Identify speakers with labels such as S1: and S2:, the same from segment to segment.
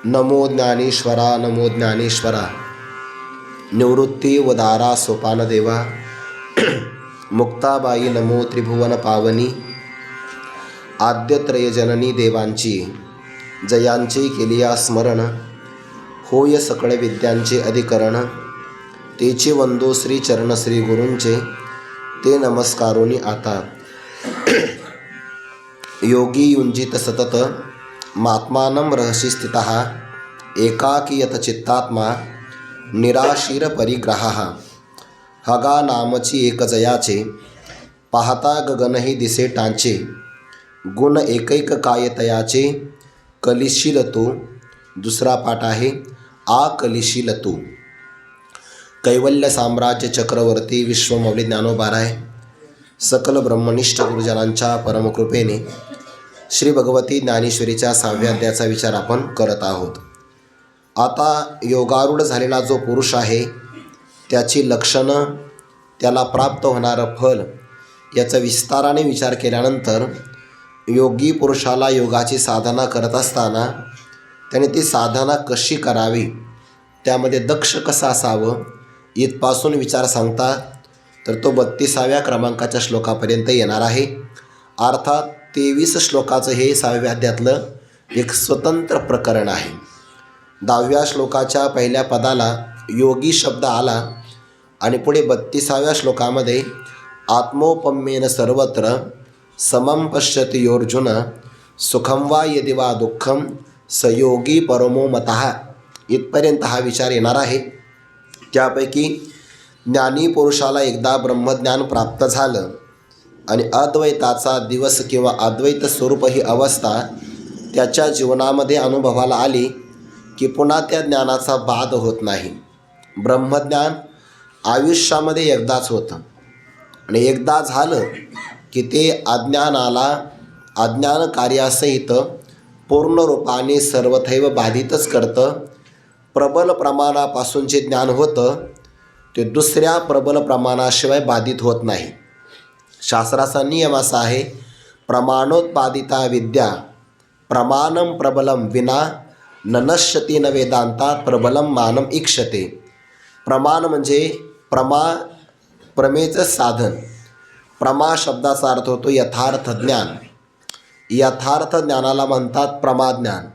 S1: नमो ज्ञानेश्वरा नमो ज्ञानेश्वरा निवृत्ती वदारा सोपान देवा मुक्ताबाई नमो त्रिभुवन पावनी आद्यत्रय जननी देवांची जयांचे केलिया स्मरण होय सकळ विद्यांचे अधिकरण तेचे वंदो श्री चरण श्री गुरूंचे ते नमस्कारोनी आता योगी युंजित सतत महात्मानं रहसी स्थितः एकाकीयत चित्तात्मा निराशीर परिग्रहः हगा नामची एक जयाचे पाहता गगनही दिसे टांचे गुण एकैक कायतयाचे कलिशील तो दुसरा पाठ आहे आकलिशील तो कैवल्य साम्राज्य चक्रवर्ती विश्वमौली ज्ञानोबाराय सकल ब्रह्मनिष्ठ गुरुजनांच्या परमकृपेने श्री भगवती ज्ञानेश्वरीच्या 6व्या अध्यायाचा विचार आपण करत आहोत. आता योगारूढ झालेला जो पुरुष आहे त्याची लक्षणं, त्याला प्राप्त होणारं फल याचा विस्ताराने विचार केल्यानंतर योगी पुरुषाला योगाची साधना करत असताना त्याने ती साधना कशी करावी, त्यामध्ये दक्ष कसं असावं इथपासून विचार सांगतात. तर तो 32व्या क्रमांकाच्या श्लोकापर्यंत येणार आहे. अर्थात 23 श्लोकाचं हे 6व्या अध्यायातलं एक स्वतंत्र प्रकरण आहे. 10व्या श्लोकाच्या पहिल्या पदाला योगी शब्द आला आणि पुढे 32व्या श्लोकामध्ये आत्मोपम्येन सर्वत्र समं पश्यति योर्जुन सुखं वा यदि वा दुःखं स योगी परमो मतः इथपर्यंत हा विचार येणार आहे. त्यापैकी ज्ञानी पुरुषाला एकदा ब्रह्मज्ञान प्राप्त झालं आणि अद्वैताचा दिवस किंवा अद्वैत स्वरूप ही अवस्था त्याच्या जीवनामध्ये अनुभवाला आली की पुन्हा त्या ज्ञानाचा बाध होत नाही. ब्रह्मज्ञान आयुष्यामध्ये एकदाच होतं आणि एकदा झालं की ते अज्ञान कार्यासहित पूर्ण रूपाने सर्वथैव बाधितच करतं. प्रबल प्रमाणापासून जे ज्ञान होतं ते दुसऱ्या प्रबल प्रमाणाशिवाय बाधित होत नाही. शास्त्राचा नियम असा आहे, प्रमाणोत्पादिता विद्या प्रमाणम प्रबलम विना न नश्यति न वेदांतात प्रबलम मानम इक्षते. प्रमाण म्हणजे प्रमेचं साधन. प्रमा शब्दाचा अर्थ होतो यथार्थ ज्ञान. यथार्थ ज्ञानाला म्हणतात प्रमाज्ञान.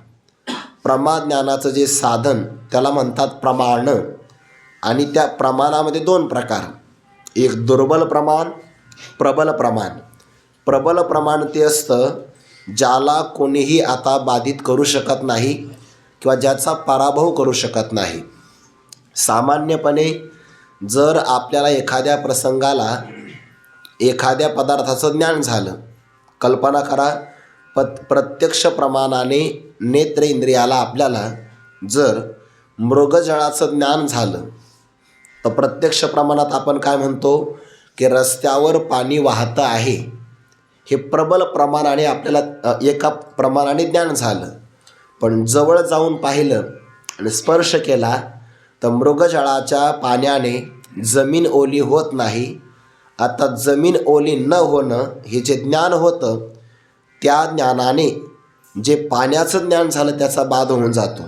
S1: प्रमाज्ञानाचं जे साधन त्याला म्हणतात प्रमाण. आणि त्या प्रमाणामध्ये 2 प्रकार, एक दुर्बल प्रमाण, प्रबल प्रमाण. प्रबल प्रमाण ते असतं ज्याला कोणीही आता बाधित करू शकत नाही किंवा ज्याचा पराभव करू शकत नाही. सामान्यपणे जर आपल्याला एखाद्या प्रसंगाला एखाद्या पदार्थाचं ज्ञान झालं, कल्पना करा प्रत्यक्ष प्रमाणाने नेत्र इंद्रियाला आपल्याला जर मृगजळाचं ज्ञान झालं तर प्रत्यक्ष प्रमाणात आपण काय म्हणतो की रस्त्यावर पाणी वाहतं आहे, हे प्रबल प्रमाणाने आपल्याला एका प्रमाणाने ज्ञान झालं. पण जवळ जाऊन पाहिलं आणि स्पर्श केला तर मृगजळाच्या पाण्याने जमीन ओली होत नाही. आता जमीन ओली न होणं हे जे ज्ञान होतं त्या ज्ञानाने जे पाण्याचं ज्ञान झालं त्याचा बाध होऊन जातो.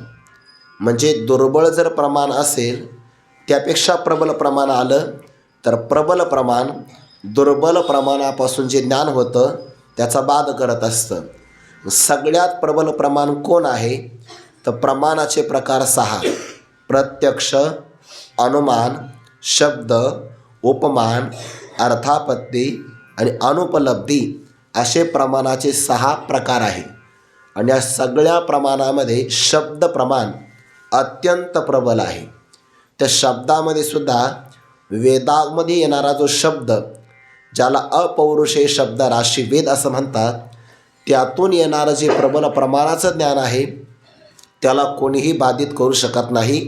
S1: म्हणजे दुर्बळ जर प्रमाण असेल त्यापेक्षा प्रबल प्रमाण आलं तर प्रबल प्रमाण दुर्बल प्रमाणापासून जे ज्ञान होतं त्याचा बाध करत असतं. सगळ्यात प्रबल प्रमाण कोण आहे तर प्रमाणाचे प्रकार 6, प्रत्यक्ष, अनुमान, शब्द, उपमान, अर्थापत्ती आणि अनुपलब्धी असे प्रमाणाचे 6 प्रकार आहे. आणि या सगळ्या प्रमाणामध्ये शब्द प्रमाण अत्यंत प्रबल आहे. त्या शब्दामध्ये सुद्धा वेदामध्ये येणारा जो शब्द ज्याला अपौरुषेय शब्द राशी वेद असं म्हणतात, त्यातून येणारं जे प्रबल प्रमाणाचं ज्ञान आहे त्याला कोणीही बाधित करू शकत नाही.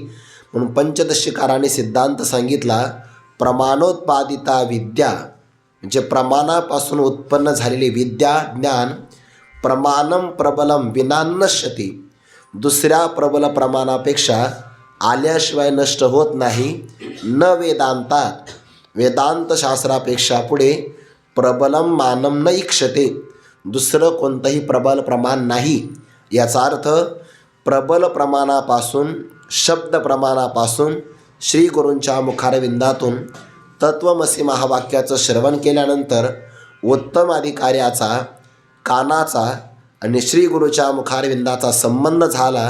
S1: म्हणून पंचदशीकाराने सिद्धांत सांगितला, प्रमाणोत्पादिता विद्या म्हणजे प्रमाणापासून उत्पन्न झालेली विद्या ज्ञान प्रमाणम प्रबलम विना नश्यति, दुसऱ्या प्रबल प्रमाणापेक्षा आल्याशिवाय नष्ट होत नाही. न वेदांतात, वेदांत शास्त्रापेक्षा पुढे प्रबलम मानम न इक्षते, दुसरं कोणतंही प्रबल प्रमाण नाही. याचा अर्थ प्रबल प्रमाणापासून, शब्द प्रमाणापासून श्री गुरूंच्या मुखारविंदातून तत्वमसी महावाक्याचं श्रवण केल्यानंतर उत्तम अधिकाऱ्याचा कानाचा आणि श्री गुरूच्या मुखारविंदाचा संबंध झाला.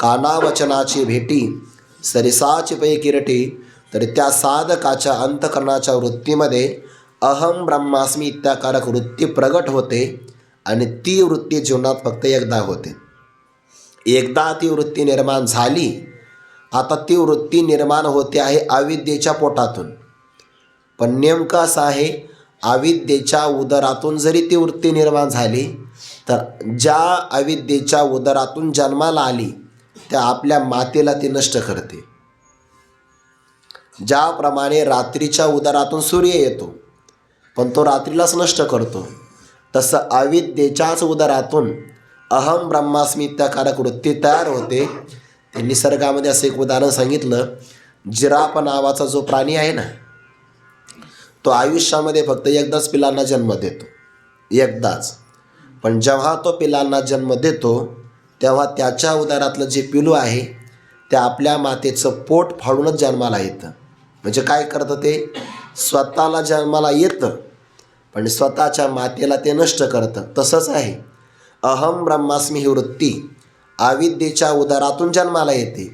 S1: कानावचनाची भेटी सरिसाची पै किरटी, तर त्या साधकाच्या अंतकरणाच्या वृत्तीमध्ये अहम ब्रह्मास्मी इत्याकारक वृत्ती प्रगट होते आणि ती वृत्ती जीवनात फक्त एकदा होते. एकदा ती वृत्ती निर्माण झाली, आता ती वृत्ती निर्माण होते आहे अविद्येच्या पोटातून. पण नेमकं असं आहे, अविद्येच्या उदरातून जरी ती वृत्ती निर्माण झाली तर ज्या अविद्येच्या उदरातून जन्माला आली त्या आपल्या मातेला ती नष्ट करते. ज्याप्रमाणे रात्रीच्या उदरातून सूर्य येतो पण तो रात्रीलाच नष्ट करतो, तसं अविद्येच्याच उदरातून अहम ब्रह्मास्मी इत्याकारक वृत्ती तयार होते. ते निसर्गामध्ये असं एक उदाहरण सांगितलं, जिराफ नावाचा जो प्राणी आहे ना, तो आयुष्यामध्ये फक्त एकदाच पिलांना जन्म देतो, एकदाच. पण जेव्हा तो पिलांना जन्म देतो तेव्हा त्याच्या उदरातलं जे पिलू आहे ते आपल्या मातेचं पोट फाडूनच जन्माला येतं. म्हणजे काय करतं, ते स्वतःला जन्माला येतं पण स्वतःच्या मातेला ते नष्ट करतं. तसंच आहे, अहम ब्रह्मास्मी ही वृत्ती अविद्येच्या उदरातून जन्माला येते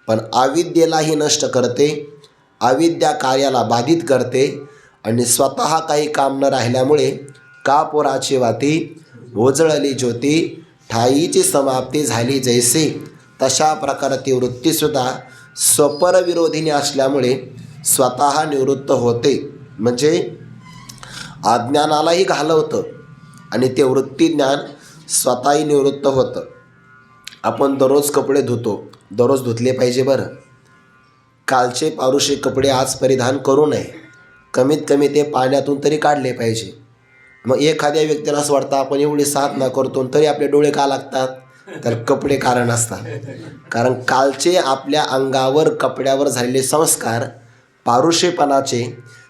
S1: पण अविद्येलाही नष्ट करते, अविद्या कार्याला बाधित करते आणि स्वतः काही काम न राहिल्यामुळे कापुराची वाती उजळली ज्योती, ठाईची समाप्ती झाली जैसे, तशा प्रकारे ती वृत्तीसुद्धा स्वपरविरोधिनी असल्यामुळे स्वतः निवृत्त होते. म्हणजे अज्ञानालाही घालवतं आणि ते वृत्तीज्ञान स्वतःही निवृत्त होतं. आपण दररोज कपडे धुतो, दररोज धुतले पाहिजे बरं. कालचे पारुशे कपडे आज परिधान करू नये, कमीत कमी ते पाण्यातून तरी काढले पाहिजे. मग एखाद्या व्यक्तीला असं वाटतं आपण एवढी साधना करतो तरी आपले डोळे का लागतात, तर कपडे कारण असतात. कारण कालचे आपल्या अंगावर कपड्यावर झालेले संस्कार पारुषेपणाचे,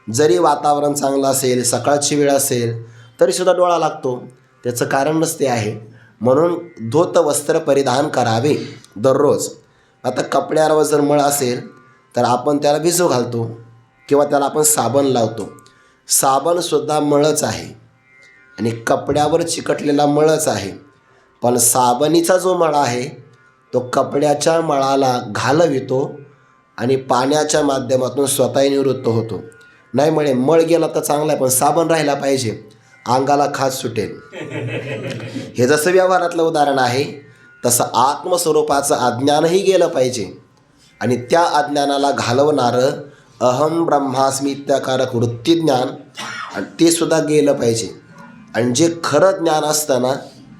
S1: जरी वातावरण चांगलं असेल, सकाळची वेळ असेल तरीसुद्धा डोळा लागतो, त्याचं कारण नसते आहे. म्हणून धोत वस्त्र परिधान करावे दररोज. आता कपड्यावर जर मळ असेल तर आपण त्याला भिजू घालतो किंवा त्याला आपण साबण लावतो. साबणसुद्धा मळच आहे आणि कपड्यावर चिकटलेला मळच आहे. पण साबणीचा जो मळा आहे तो कपड्याच्या मळाला घालवितो आणि पाण्याच्या माध्यमातून स्वतःही निवृत्त होतो. नाही म्हणे मळ गेला तर चांगला आहे पण साबण राहिला पाहिजे, अंगाला खाज सुटेल. हे जसं व्यवहारातलं उदाहरण आहे तसं आत्मस्वरूपाचं अज्ञानही गेलं पाहिजे आणि त्या अज्ञानाला घालवणारं अहम ब्रह्मास्मी इत्याकारक वृत्तीज्ञान ते सुद्धा गेलं पाहिजे. आणि जे खरं ज्ञान असतं ना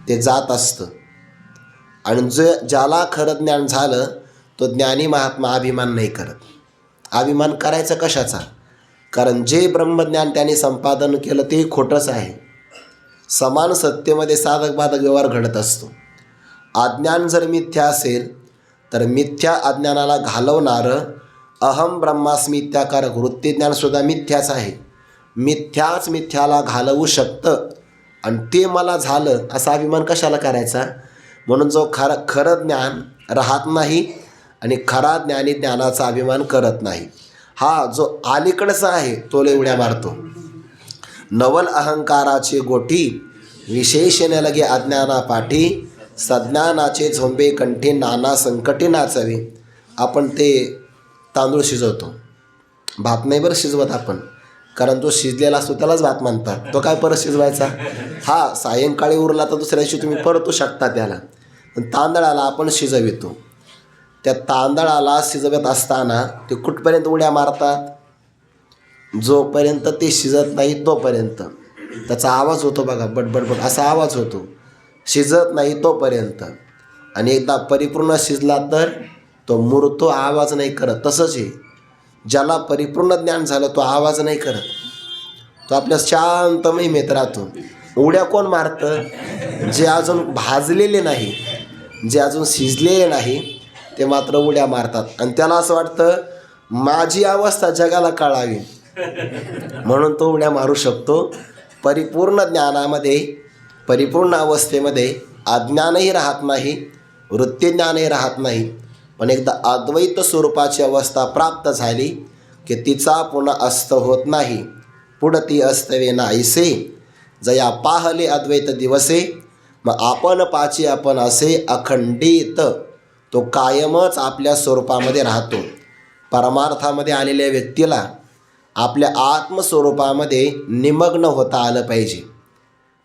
S1: ते जात असतं. आणि ज्याला खरं ज्ञान झालं तो ज्ञानी महात्मा अभिमान नाही करत. अभिमान करायचा कशाचा, कारण जे ब्रह्मज्ञान त्याने संपादन केलं ते खोटंच आहे. समान सत्तेमध्ये साधक बाधक व्यवहार घडत असतो. अज्ञान जर मिथ्या असेल तर मिथ्या अज्ञानाला घालवणारं अहम ब्रह्मास्मी इत्याकारक वृत्तीज्ञानसुद्धा मिथ्याच आहे. मिथ्याच मिथ्याला घालवू शकतं आणि ते मला झालं असा अभिमान कशाला करायचा. म्हणून जो खरं ज्ञान राहत नाही आणि खरा ज्ञानी ज्ञानाचा अभिमान करत नाही, हा जो अलीकडचा आहे तो लय उड्या मारतो. नवल अहंकाराची गोठी विशेषणे लगे अज्ञाना पाठी, सज्ञानाचे झोंबे कंठी नाना संकटी नाचावी. आपण ते तांदूळ शिजवतो, भात नाही बरं शिजवत आपण, कारण तो शिजलेला असतो त्यालाच भात म्हणतात. तो काय परत शिजवायचा, हा सायंकाळी उरला तर दुसऱ्या दिवशी तुम्ही परतू शकता त्याला. पण तांदळाला आपण शिजवितो, त्या तांदळाला शिजवत असताना ते कुठपर्यंत उड्या मारतात, जोपर्यंत ते शिजत नाही तोपर्यंत. त्याचा आवाज होतो बघा, बडबडबड असा आवाज होतो, शिजत नाही तोपर्यंत. आणि एकदा परिपूर्ण शिजला तर तो मुरतो, आवाज नाही करत. तसंच आहे, ज्याला परिपूर्ण ज्ञान झालं तो आवाज नाही करत, तो आपल्या शांत महिमेत राहतो. उड्या कोण मारतं, जे अजून भाजलेले नाही, जे अजून शिजलेले नाही ते मात्र उड्या मारतात. आणि त्याला असं वाटतं माझी अवस्था जगाला कळावी म्हणून तो उड्या मारू शकतो. परिपूर्ण ज्ञानामध्ये, परिपूर्ण अवस्थेमध्ये अज्ञानही राहत नाही वृत्तीज्ञानही राहत नाही. पण एकदा अद्वैत स्वरूपाची अवस्था प्राप्त झाली की तिचा पुन्हा अस्त होत नाही. पुढती अस्तवे नाहीसे जया पाहले अद्वैत दिवसे. मग आपण पाची आपण असे अखंडित तो कायमच आपल्या स्वरूपामध्ये राहतो. परमार्थामध्ये आलेल्या व्यक्तीला आपल्या आत्मस्वरूपामध्ये निमग्न होता आलं पाहिजे.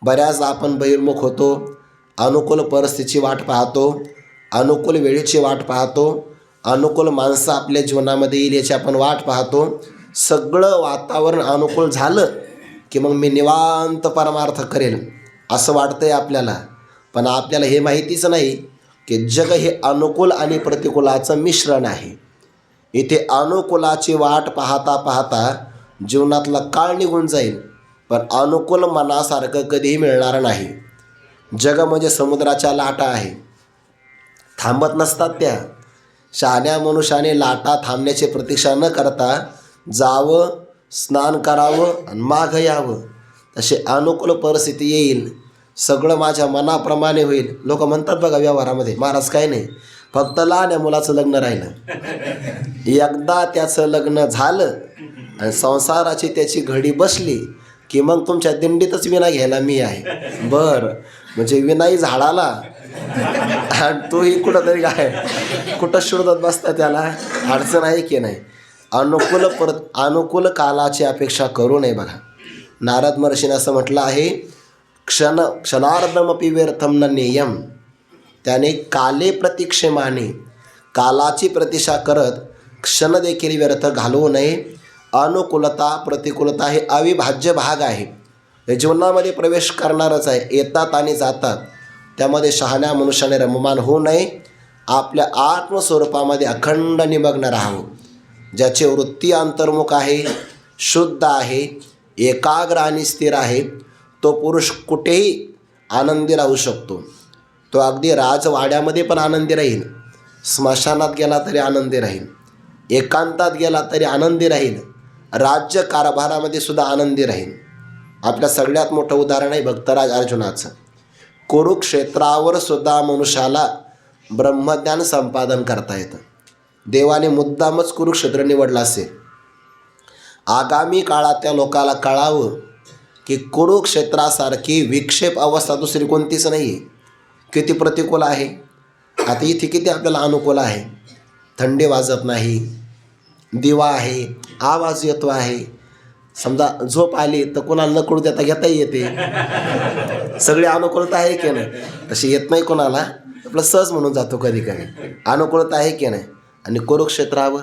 S1: बऱ्याच आपण बहिर्मुख होतो, अनुकूल परिस्थितीची वाट पाहतो, अनुकूल वेळेची वाट पाहतो, अनुकूल माणसं आपल्या जीवनामध्ये येईल याची आपण वाट पाहतो. सगळं वातावरण अनुकूल झालं की मग मी निवांत परमार्थ करेल असं वाटतंय आपल्याला. पण आपल्याला हे माहितीच नाही की जग हे अनुकूल आणि प्रतिकूलाचं मिश्रण आहे. इथे अनुकूलाची वाट पाहता पाहता जीवनातला काळ निघून जाईल, पण अनुकूल मनासारखं कधीही मिळणार नाही. जग म्हणजे समुद्राच्या लाटा आहे, थांबत नसतात त्या. शहाण्या मनुष्याने लाटा थांबण्याची प्रतीक्षा न करता जावं, स्नान करावं आणि मागं यावं. तशी अनुकूल परिस्थिती येईल, सगळं माझ्या मनाप्रमाणे होईल. लोक म्हणतात बघा व्यवहारामध्ये, महाराज काय नाही, फक्त लहान मुलाचं लग्न राहिलं. एकदा त्याचं लग्न झालं आणि संसाराची त्याची घडी बसली की मग तुमच्या दिंडीतच विना घ्यायला मी आहे. बरं, म्हणजे विनाही झाडाला आणि तोही कुठंतरी काय कुठं शोधत बसता, त्याला अडचण आहे की नाही. अनुकूल कालाची अपेक्षा करू नये. बघा, नारद महर्षीने असं म्हटलं आहे, क्षणार्धमपि व्यर्थम न नेयम. त्याने काले प्रतीक्षेमाने, कालाची प्रतीक्षा करत क्षण देखील व्यर्थ घालवू नये. अनुकूलता प्रतिकूलता हे अविभाज्य भाग आहे, हे जीवनामध्ये प्रवेश करणारच आहे, येतात आणि जातात. त्यामध्ये शहाण्या मनुष्याने रममान होऊ नये. आपल्या आत्मस्वरूपामध्ये अखंड निमग्न राहावं. ज्याची वृत्ती अंतर्मुख आहे, शुद्ध आहे, एकाग्र आणि स्थिर आहे, तो पुरुष कुठेही आनंदी राहू शकतो. तो अगदी राजवाड्यामध्ये पण आनंदी राहील, स्मशानात गेला तरी आनंदी राहील, एकांतात गेला तरी आनंदी राहील, राज्य कारभारामध्ये सुद्धा आनंदी राहील. आपल्या सगळ्यात मोठं उदाहरण आहे भक्तराज अर्जुनाचं. कुरुक्षेत्रावर सुद्धा मनुष्याला ब्रह्मज्ञान संपादन करता येतं. देवाने मुद्दामच कुरुक्षेत्र निवडलं असेल. आगामी काळात त्या लोकाला कळावं की कुरुक्षेत्रासारखी विक्षेप अवस्था दुसरी कोणतीच नाही आहे. किती प्रतिकूल आहे. आता इथे किती आपल्याला अनुकूल आहे. थंडी वाजत नाही, दिवा आहे, आवाज येतो आहे. समजा झोप आली तर कोणाला नकळू देता घेताही येते. सगळी अनुकूलता आहे की नाही. तशी येत नाही कोणाला, आपलं सहज म्हणून जातो कधी कधी. अनुकूलता आहे की नाही. आणि कुरुक्षेत्रावर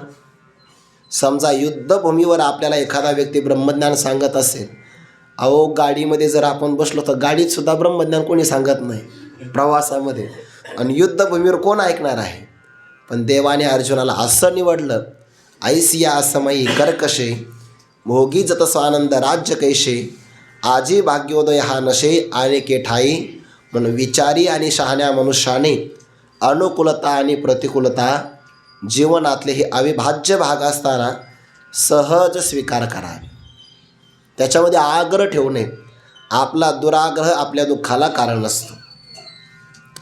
S1: समजा युद्धभूमीवर आपल्याला एखादा व्यक्ती ब्रह्मज्ञान सांगत असेल, अहो गाडीमध्ये जर आपण बसलो तर गाडीत सुद्धा ब्रह्मज्ञान कोणी सांगत नाही प्रवासामध्ये, आणि युद्धभूमीवर कोण ऐकणार आहे. पण देवाने अर्जुनाला असं निवडलं, ऐसिया असमयी कर्कशे भोगी जत स्वानंद राज्य कैशे आजी भाग्योदय हा नशे आनेके ठाई. म्हणून विचारी आणि शहाण्या मनुष्याने अनुकूलता आणि प्रतिकूलता जीवनातले हे अविभाज्य भाग असताना सहज स्वीकार करावे. त्याच्यामध्ये आग्रह ठेवू नये. आपला दुराग्रह आपल्या दुःखाला कारण नसतो.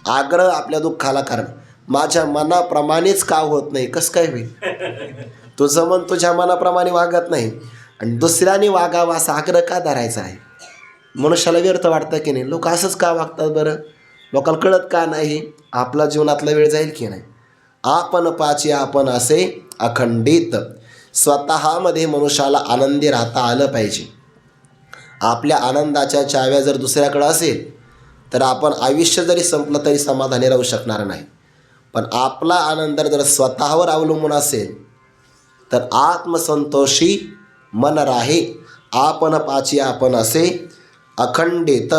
S1: आग्रह आपल्या दुःखाला कारण. माझ्या मनाप्रमाणेच का होत नाही, कसं काय होईल. तुझं मन तुझ्या मनाप्रमाणे वागत नाही आणि दुसऱ्याने वागावा असा आग्रह का धरायचा आहे. मनुष्याला व्यर्थ वाटतं की नाही. लोक असंच का वागतात बरं, लोकांना कळत का नाही. आपला जीवनातला वेळ जाईल की नाही. आपण पाची आपण असे अखंडित. स्वतःमध्ये मनुष्याला आनंदी राहता आलं पाहिजे. आपल्या आनंदाच्या चाव्या जर दुसऱ्याकडं असेल तर आपण आयुष्य जरी संपलं तरी समाधानी राहू शकणार नाही. पण आपला आनंद जर स्वतःवर अवलंबून असेल तर आत्मसंतोषी मन राहे. आपण पाची आपण असे अखंडित.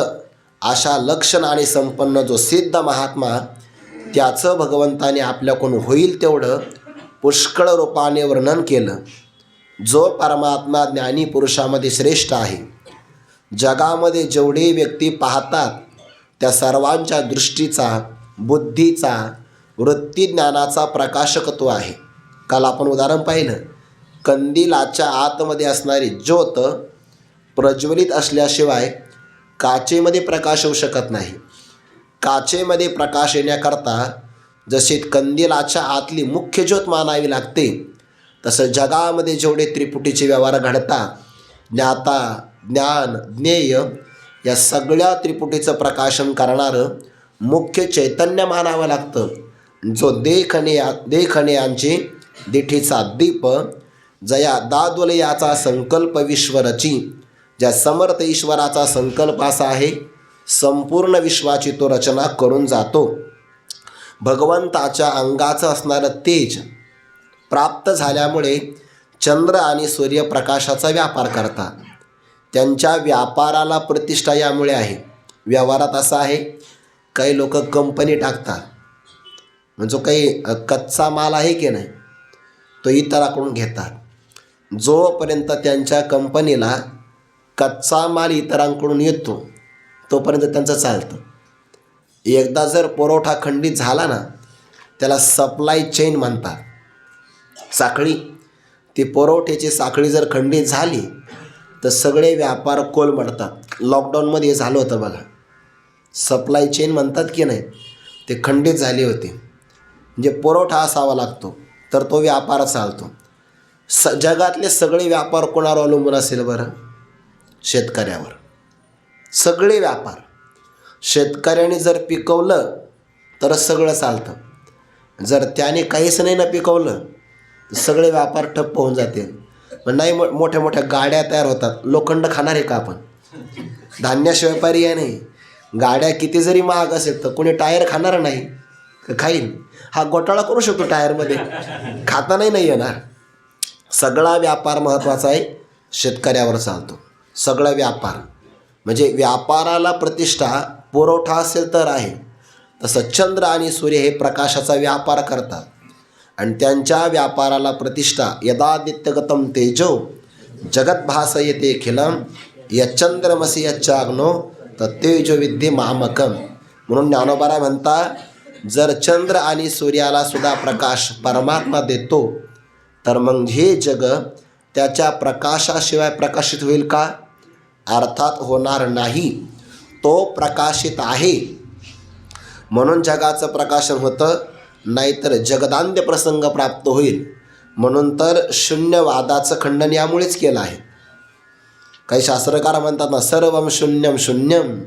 S1: अशा लक्षणाने संपन्न जो सिद्ध महात्मा, त्याचं भगवंताने आपल्याकडून होईल तेवढं पुष्कळ रूपाने वर्णन केलं. जो परमात्मा ज्ञानी पुरुषामध्ये श्रेष्ठ आहे. जगामध्ये जेवढे व्यक्ती पाहतात त्या सर्वांच्या दृष्टीचा, बुद्धीचा, वृत्तीज्ञानाचा प्रकाशक तो आहे. काल आपण उदाहरण पाहिलं, कंदिलाच्या आतमध्ये असणारी ज्योत प्रज्वलित असल्याशिवाय काचेमध्ये प्रकाश होऊ शकत नाही. काचेमध्ये प्रकाश येण्याकरता जशी कंदिलाच्या आतली मुख्य ज्योत मानावी लागते, तसं जगामध्ये जेवढे त्रिपुटीचे व्यवहार घडतात, ज्ञाता, ज्ञान, ज्ञेय या सगळ्या त्रिपुटीचं प्रकाशन करणारं मुख्य चैतन्य मानावं लागतं. जो देखणेयांची दिठीचा दीप, जया दादोलयाचा संकल्प विश्वरची, ज्या समर्थ ईश्वराचा संकल्प असा आहे, संपूर्ण विश्वाची तो रचना करून जातो. भगवंताच्या अंगाचं असणारं तेज प्राप्त झाल्यामुळे चंद्र आणि सूर्यप्रकाशाचा व्यापार करतात. त्यांच्या व्यापाराला प्रतिष्ठा यामुळे आहे. व्यवहारात असा आहे, काही लोक कंपनी टाकतात, म्हणजे जो काही कच्चा माल आहे की नाही तो इतराकडून घेतात. जोपर्यंत त्यांच्या कंपनीला कच्चा माल इतरांकडून येतो तोपर्यंत त्यांचं चालतं. एकदा जर पुरवठा खंडित झाला ना, त्याला सप्लाय चेन म्हणतात. साखळी, ती पुरवठ्याची साखळी जर खंडित झाली तर सगळे व्यापार कोलमडतात. लॉकडाऊनमध्ये झालं होतं बघा, सप्लाय चेन म्हणतात की नाही, ते खंडित झाली होती. म्हणजे पुरवठा असावा लागतो तर तो व्यापार चालतो. जगातले सगळे व्यापार कोणावर अवलंबून असेल बरं? शेतकऱ्यावर. सगळे व्यापार शेतकऱ्याने जर पिकवलं तर सगळं चालतं. जर त्याने काहीच नाही ना पिकवलं तर सगळे व्यापार ठप्प होऊन जातील. पण नाही, मोठ्या मोठ्या गाड्या तयार होतात. लोखंड खाणार आहे का आपण? धान्याशिवाय पर्याय नाही. गाड्या किती जरी महाग असेल तर कोणी टायर खाणार नाही का? खाईन. हा घोटाळा करू शकतो टायरमध्ये, खाता नाही येणार. सगळा व्यापार महत्त्वाचा आहे, शेतकऱ्यावर चालतो सगळा व्यापार. म्हणजे व्यापाराला प्रतिष्ठा पुरवठा असेल तर आहे. तसं चंद्र आणि सूर्य हे प्रकाशाचा व्यापार करतात आणि त्यांच्या व्यापाराला प्रतिष्ठा यदादित्यगतम तेजो जगत भासयते खिलम यच्चंद्रमसी यच्चाग्नो तत्तेजो विद्ये मामकम. म्हणून ज्ञानोबा म्हणता, जर चंद्र आणि सूर्याला सुद्धा प्रकाश परमात्मा देतो तर मग हे जग त्याच्या प्रकाशाशिवाय प्रकाशित होईल का? अर्थात होणार नाही. तो प्रकाशित आहे म्हणून जगाचं प्रकाशन होतं, नाहीतर जगदांत्य प्रसंग प्राप्त होईल. म्हणून तर शून्यवादाचं खंडन यामुळेच केलं आहे. काही शास्त्रकार म्हणतात ना, सर्वम शून्यम शून्यम,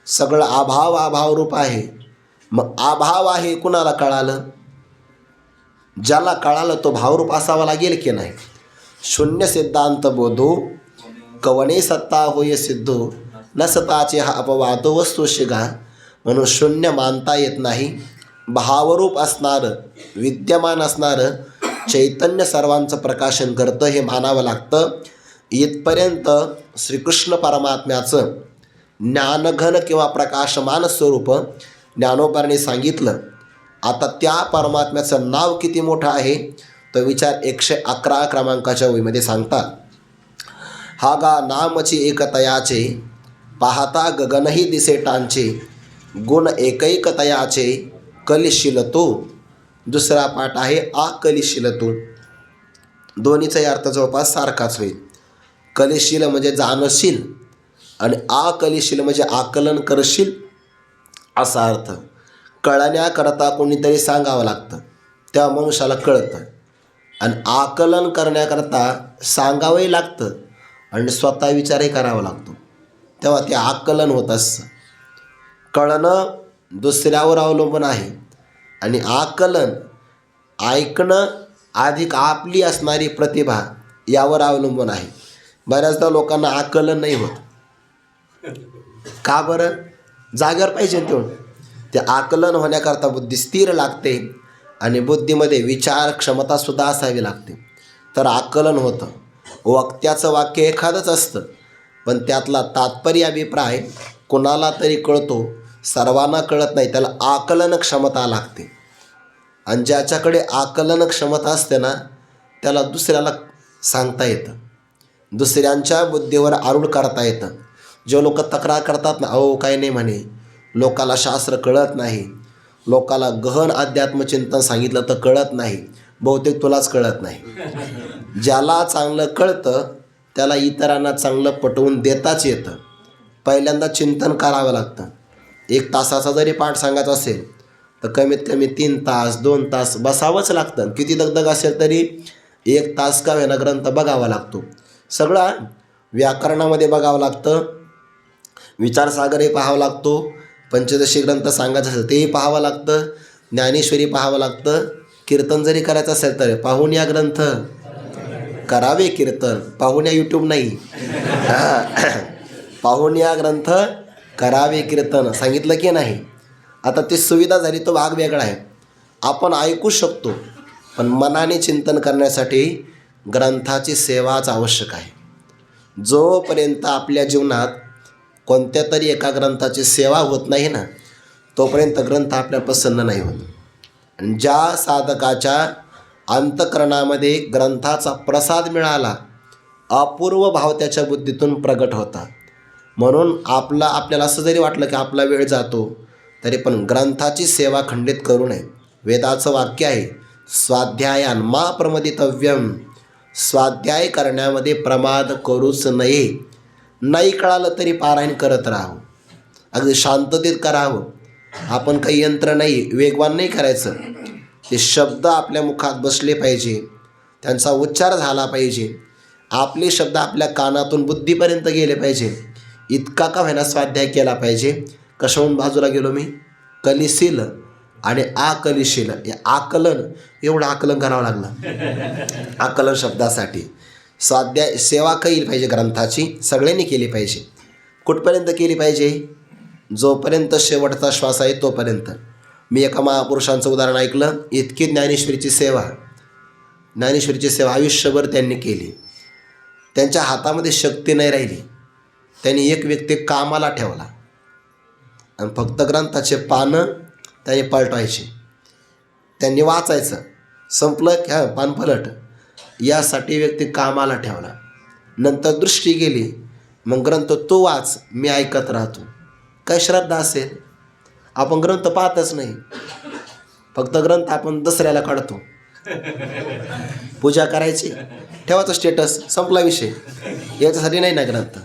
S1: सगळं अभाव रूप आहे. मग अभाव आहे कुणाला कळालं? ज्याला कळालं तो भावरूप असावा लागेल की नाही. शून्य सिद्धांत बोधो कवने सत्ता होय सिद्धो न सताचे हा अपवादो वस्तू शिगा. म्हणून शून्य मानता येत नाही. भावरूप असणारं, विद्यमान असणारं चैतन्य सर्वांचं प्रकाशन करतं हे मानावं लागतं. इथपर्यंत श्रीकृष्ण परमात्म्याचं ज्ञानघन किंवा प्रकाशमान स्वरूप ज्ञानोबाने सांगितलं. आता त्या परमात्म्याचं नाव किती मोठं आहे तो विचार 111 क्रमांकाच्या ओळीमध्ये सांगतात. हा गा नामची एकतयाचे पाहता गगनही दिसे टांचे गुण एकैकतयाचे कलिशील तो. दुसरा पाठ आहे आकलिशील तो. दोन्हीचाही अर्थ जवळपास सारखाच होईल. कलिशील म्हणजे जाणशील आणि आकलिशील म्हणजे आकलन करशील असा अर्थ. कळण्याकरता कोणीतरी सांगावं लागतं, त्या मनुष्याला कळतं. आणि आकलन करण्याकरता सांगावंही लागतं आणि स्वतः विचारही करावा लागतो, तेव्हा ते आकलन होत असतं. कळणं दुसऱ्यावर अवलंबून आहे आणि आकलन, ऐकणं अधिक आपली असणारी प्रतिभा यावर अवलंबून आहे. बऱ्याचदा लोकांना आकलन नाही होत. का बरं? जागेवर पाहिजे तेवढं. ते आकलन होण्याकरता बुद्धी स्थिर लागते आणि बुद्धीमध्ये विचार क्षमतासुद्धा असावी लागते, तर आकलन होतं. वक्त्याचं वाक्य एखादंच असतं पण त्यातला तात्पर्य अभिप्राय कोणाला तरी कळतो, सर्वांना कळत नाही. त्याला आकलन क्षमता लागते. आणि ज्याच्याकडे आकलन क्षमता असते ना त्याला दुसऱ्याला सांगता येतं, दुसऱ्यांच्या बुद्धीवर आरूढ करता येतं. जे लोक तक्रार करतात ना, अहो काही नाही म्हणे, लोकाला शास्त्र कळत नाही, लोकाला गहन अध्यात्मचिंतन सांगितलं तर कळत नाही, बहुतेक तुलाच कळत नाही. ज्याला चांगलं कळतं त्याला इतरांना चांगलं पटवून देताच येतं. पहिल्यांदा चिंतन करावं लागतं. 1 तासाचा जरी पाठ सांगायचा असेल तर कमीत कमी 3 तास 2 तास बसावंच लागतं. किती दगदग असेल तरी 1 तास का होईना ग्रंथ बघावा लागतो. सगळा व्याकरणामध्ये बघावं लागतं, विचारसागरही पाहावं लागतो, पंचदशी ग्रंथ सांगायचं असेल तेही पाहावं लागतं, ज्ञानेश्वरी पाहावं लागतं, कीर्तन जरी करायचं असेल तर पाहून या ग्रंथ करावे कीर्तन. पाहून या यूट्यूब नाही, पाहून या ग्रंथ करावे कीर्तन सांगितलं की नाही. आता ती सुविधा झाली, तो भाग वेगळा आहे. आपण ऐकू शकतो, पण मनाने चिंतन करण्यासाठी ग्रंथाची सेवाच आवश्यक आहे. जोपर्यंत आपल्या जीवनात कोणत्या तरी एका ग्रंथाची सेवा होत नाही ना, तोपर्यंत ग्रंथ आपल्याला प्रसन्न नाही होत. आणि ज्या साधकाच्या अंतःकरणामध्ये ग्रंथाचा प्रसाद मिळाला, अपूर्व भाव त्याच्या बुद्धीतून प्रगट होता. म्हणून आपल्याला असं जरी वाटलं की आपला वेळ जातो, तरी पण ग्रंथाची सेवा खंडित करू नये. वेदाचं वाक्य आहे, स्वाध्यायान मा प्रमदितव्यम. स्वाध्याय करण्यामध्ये प्रमाद करूच नये. नाही कळालं तरी पारायण करत राहावं, अगदी शांततेत करावं. आपण काही यंत्र नाही, वेगवान नाही करायचं. ते शब्द आपल्या मुखात बसले पाहिजे, त्यांचा उच्चार झाला पाहिजे, आपले शब्द आपल्या कानातून बुद्धीपर्यंत गेले पाहिजे. इतका का व्हायना स्वाध्याय केला पाहिजे. कशाहून बाजूला गेलो मी, कलिशील आणि आकलिशील, हे आकलन, एवढं आकलन करावं लागलं आकलन शब्दासाठी. स्वाध्याय सेवा केली पाहिजे ग्रंथाची, सगळ्यांनी केली पाहिजे. कुठपर्यंत केली पाहिजे, जोपर्यंत शेवटचा श्वास आहे तोपर्यंत. मी एका महापुरुषांचं उदाहरण ऐकलं, इतकी ज्ञानेश्वरीची सेवा आयुष्यभर त्यांनी केली. त्यांच्या हातामध्ये शक्ती नाही राहिली. त्यांनी एक व्यक्ती कामाला ठेवला आणि फक्त ग्रंथाचे पानं त्यांनी पलटवायचे, त्यांनी वाचायचं, संपलं की हां पान पलट, यासाठी व्यक्ती कामाला ठेवला. नंतर दृष्टी गेली, मग ग्रंथ तो वाच, मी ऐकत राहतो. काय श्रद्धा असेल, आपण ग्रंथ पाहतच नाही, फक्त ग्रंथ आपण दसऱ्याला काढतो, पूजा करायची, ठेवायचं स्टेटस, संपला विषय. याच्यासाठी नाही ना ग्रंथ.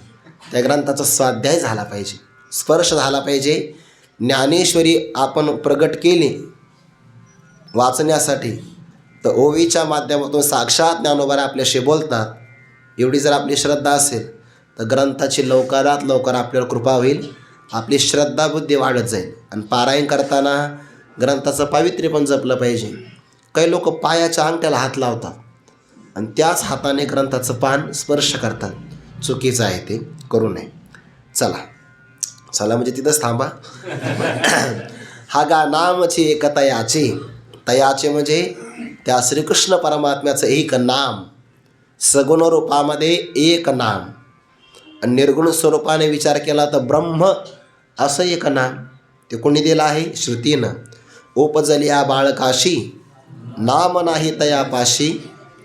S1: त्या ग्रंथाचा स्वाध्याय झाला पाहिजे, स्पर्श झाला पाहिजे. ज्ञानेश्वरी आपण प्रगट केली वाचण्यासाठी, तर ओवीच्या माध्यमातून साक्षात ज्ञानोबा आपल्याशी बोलतात. एवढी जर आपली श्रद्धा असेल तर ग्रंथाची लवकरात लवकर आपल्यावर कृपा होईल, आपली श्रद्धाबुद्धी वाढत जाईल. आणि पारायण करताना ग्रंथाचं पावित्र्य पण जपलं पाहिजे. काही लोक पायाच्या अंगठ्याला हात लावतात आणि त्याच हाताने ग्रंथाचं पान स्पर्श करतात. चुकीचं आहे, ते करू नये. चला म्हणजे तिथंच थांबा. हा गा नामची एक तयाचे म्हणजे त्या श्रीकृष्ण परमात्म्याचं एक नाम. सगुण रूपामध्ये एक नाम, आणि निर्गुण स्वरूपाने विचार केला तर ब्रह्म असं एक नाम. ते कोणी दिलं आहे, श्रुतीनं. उपजलिया बाळकाशी नाम नाही तयापाशी,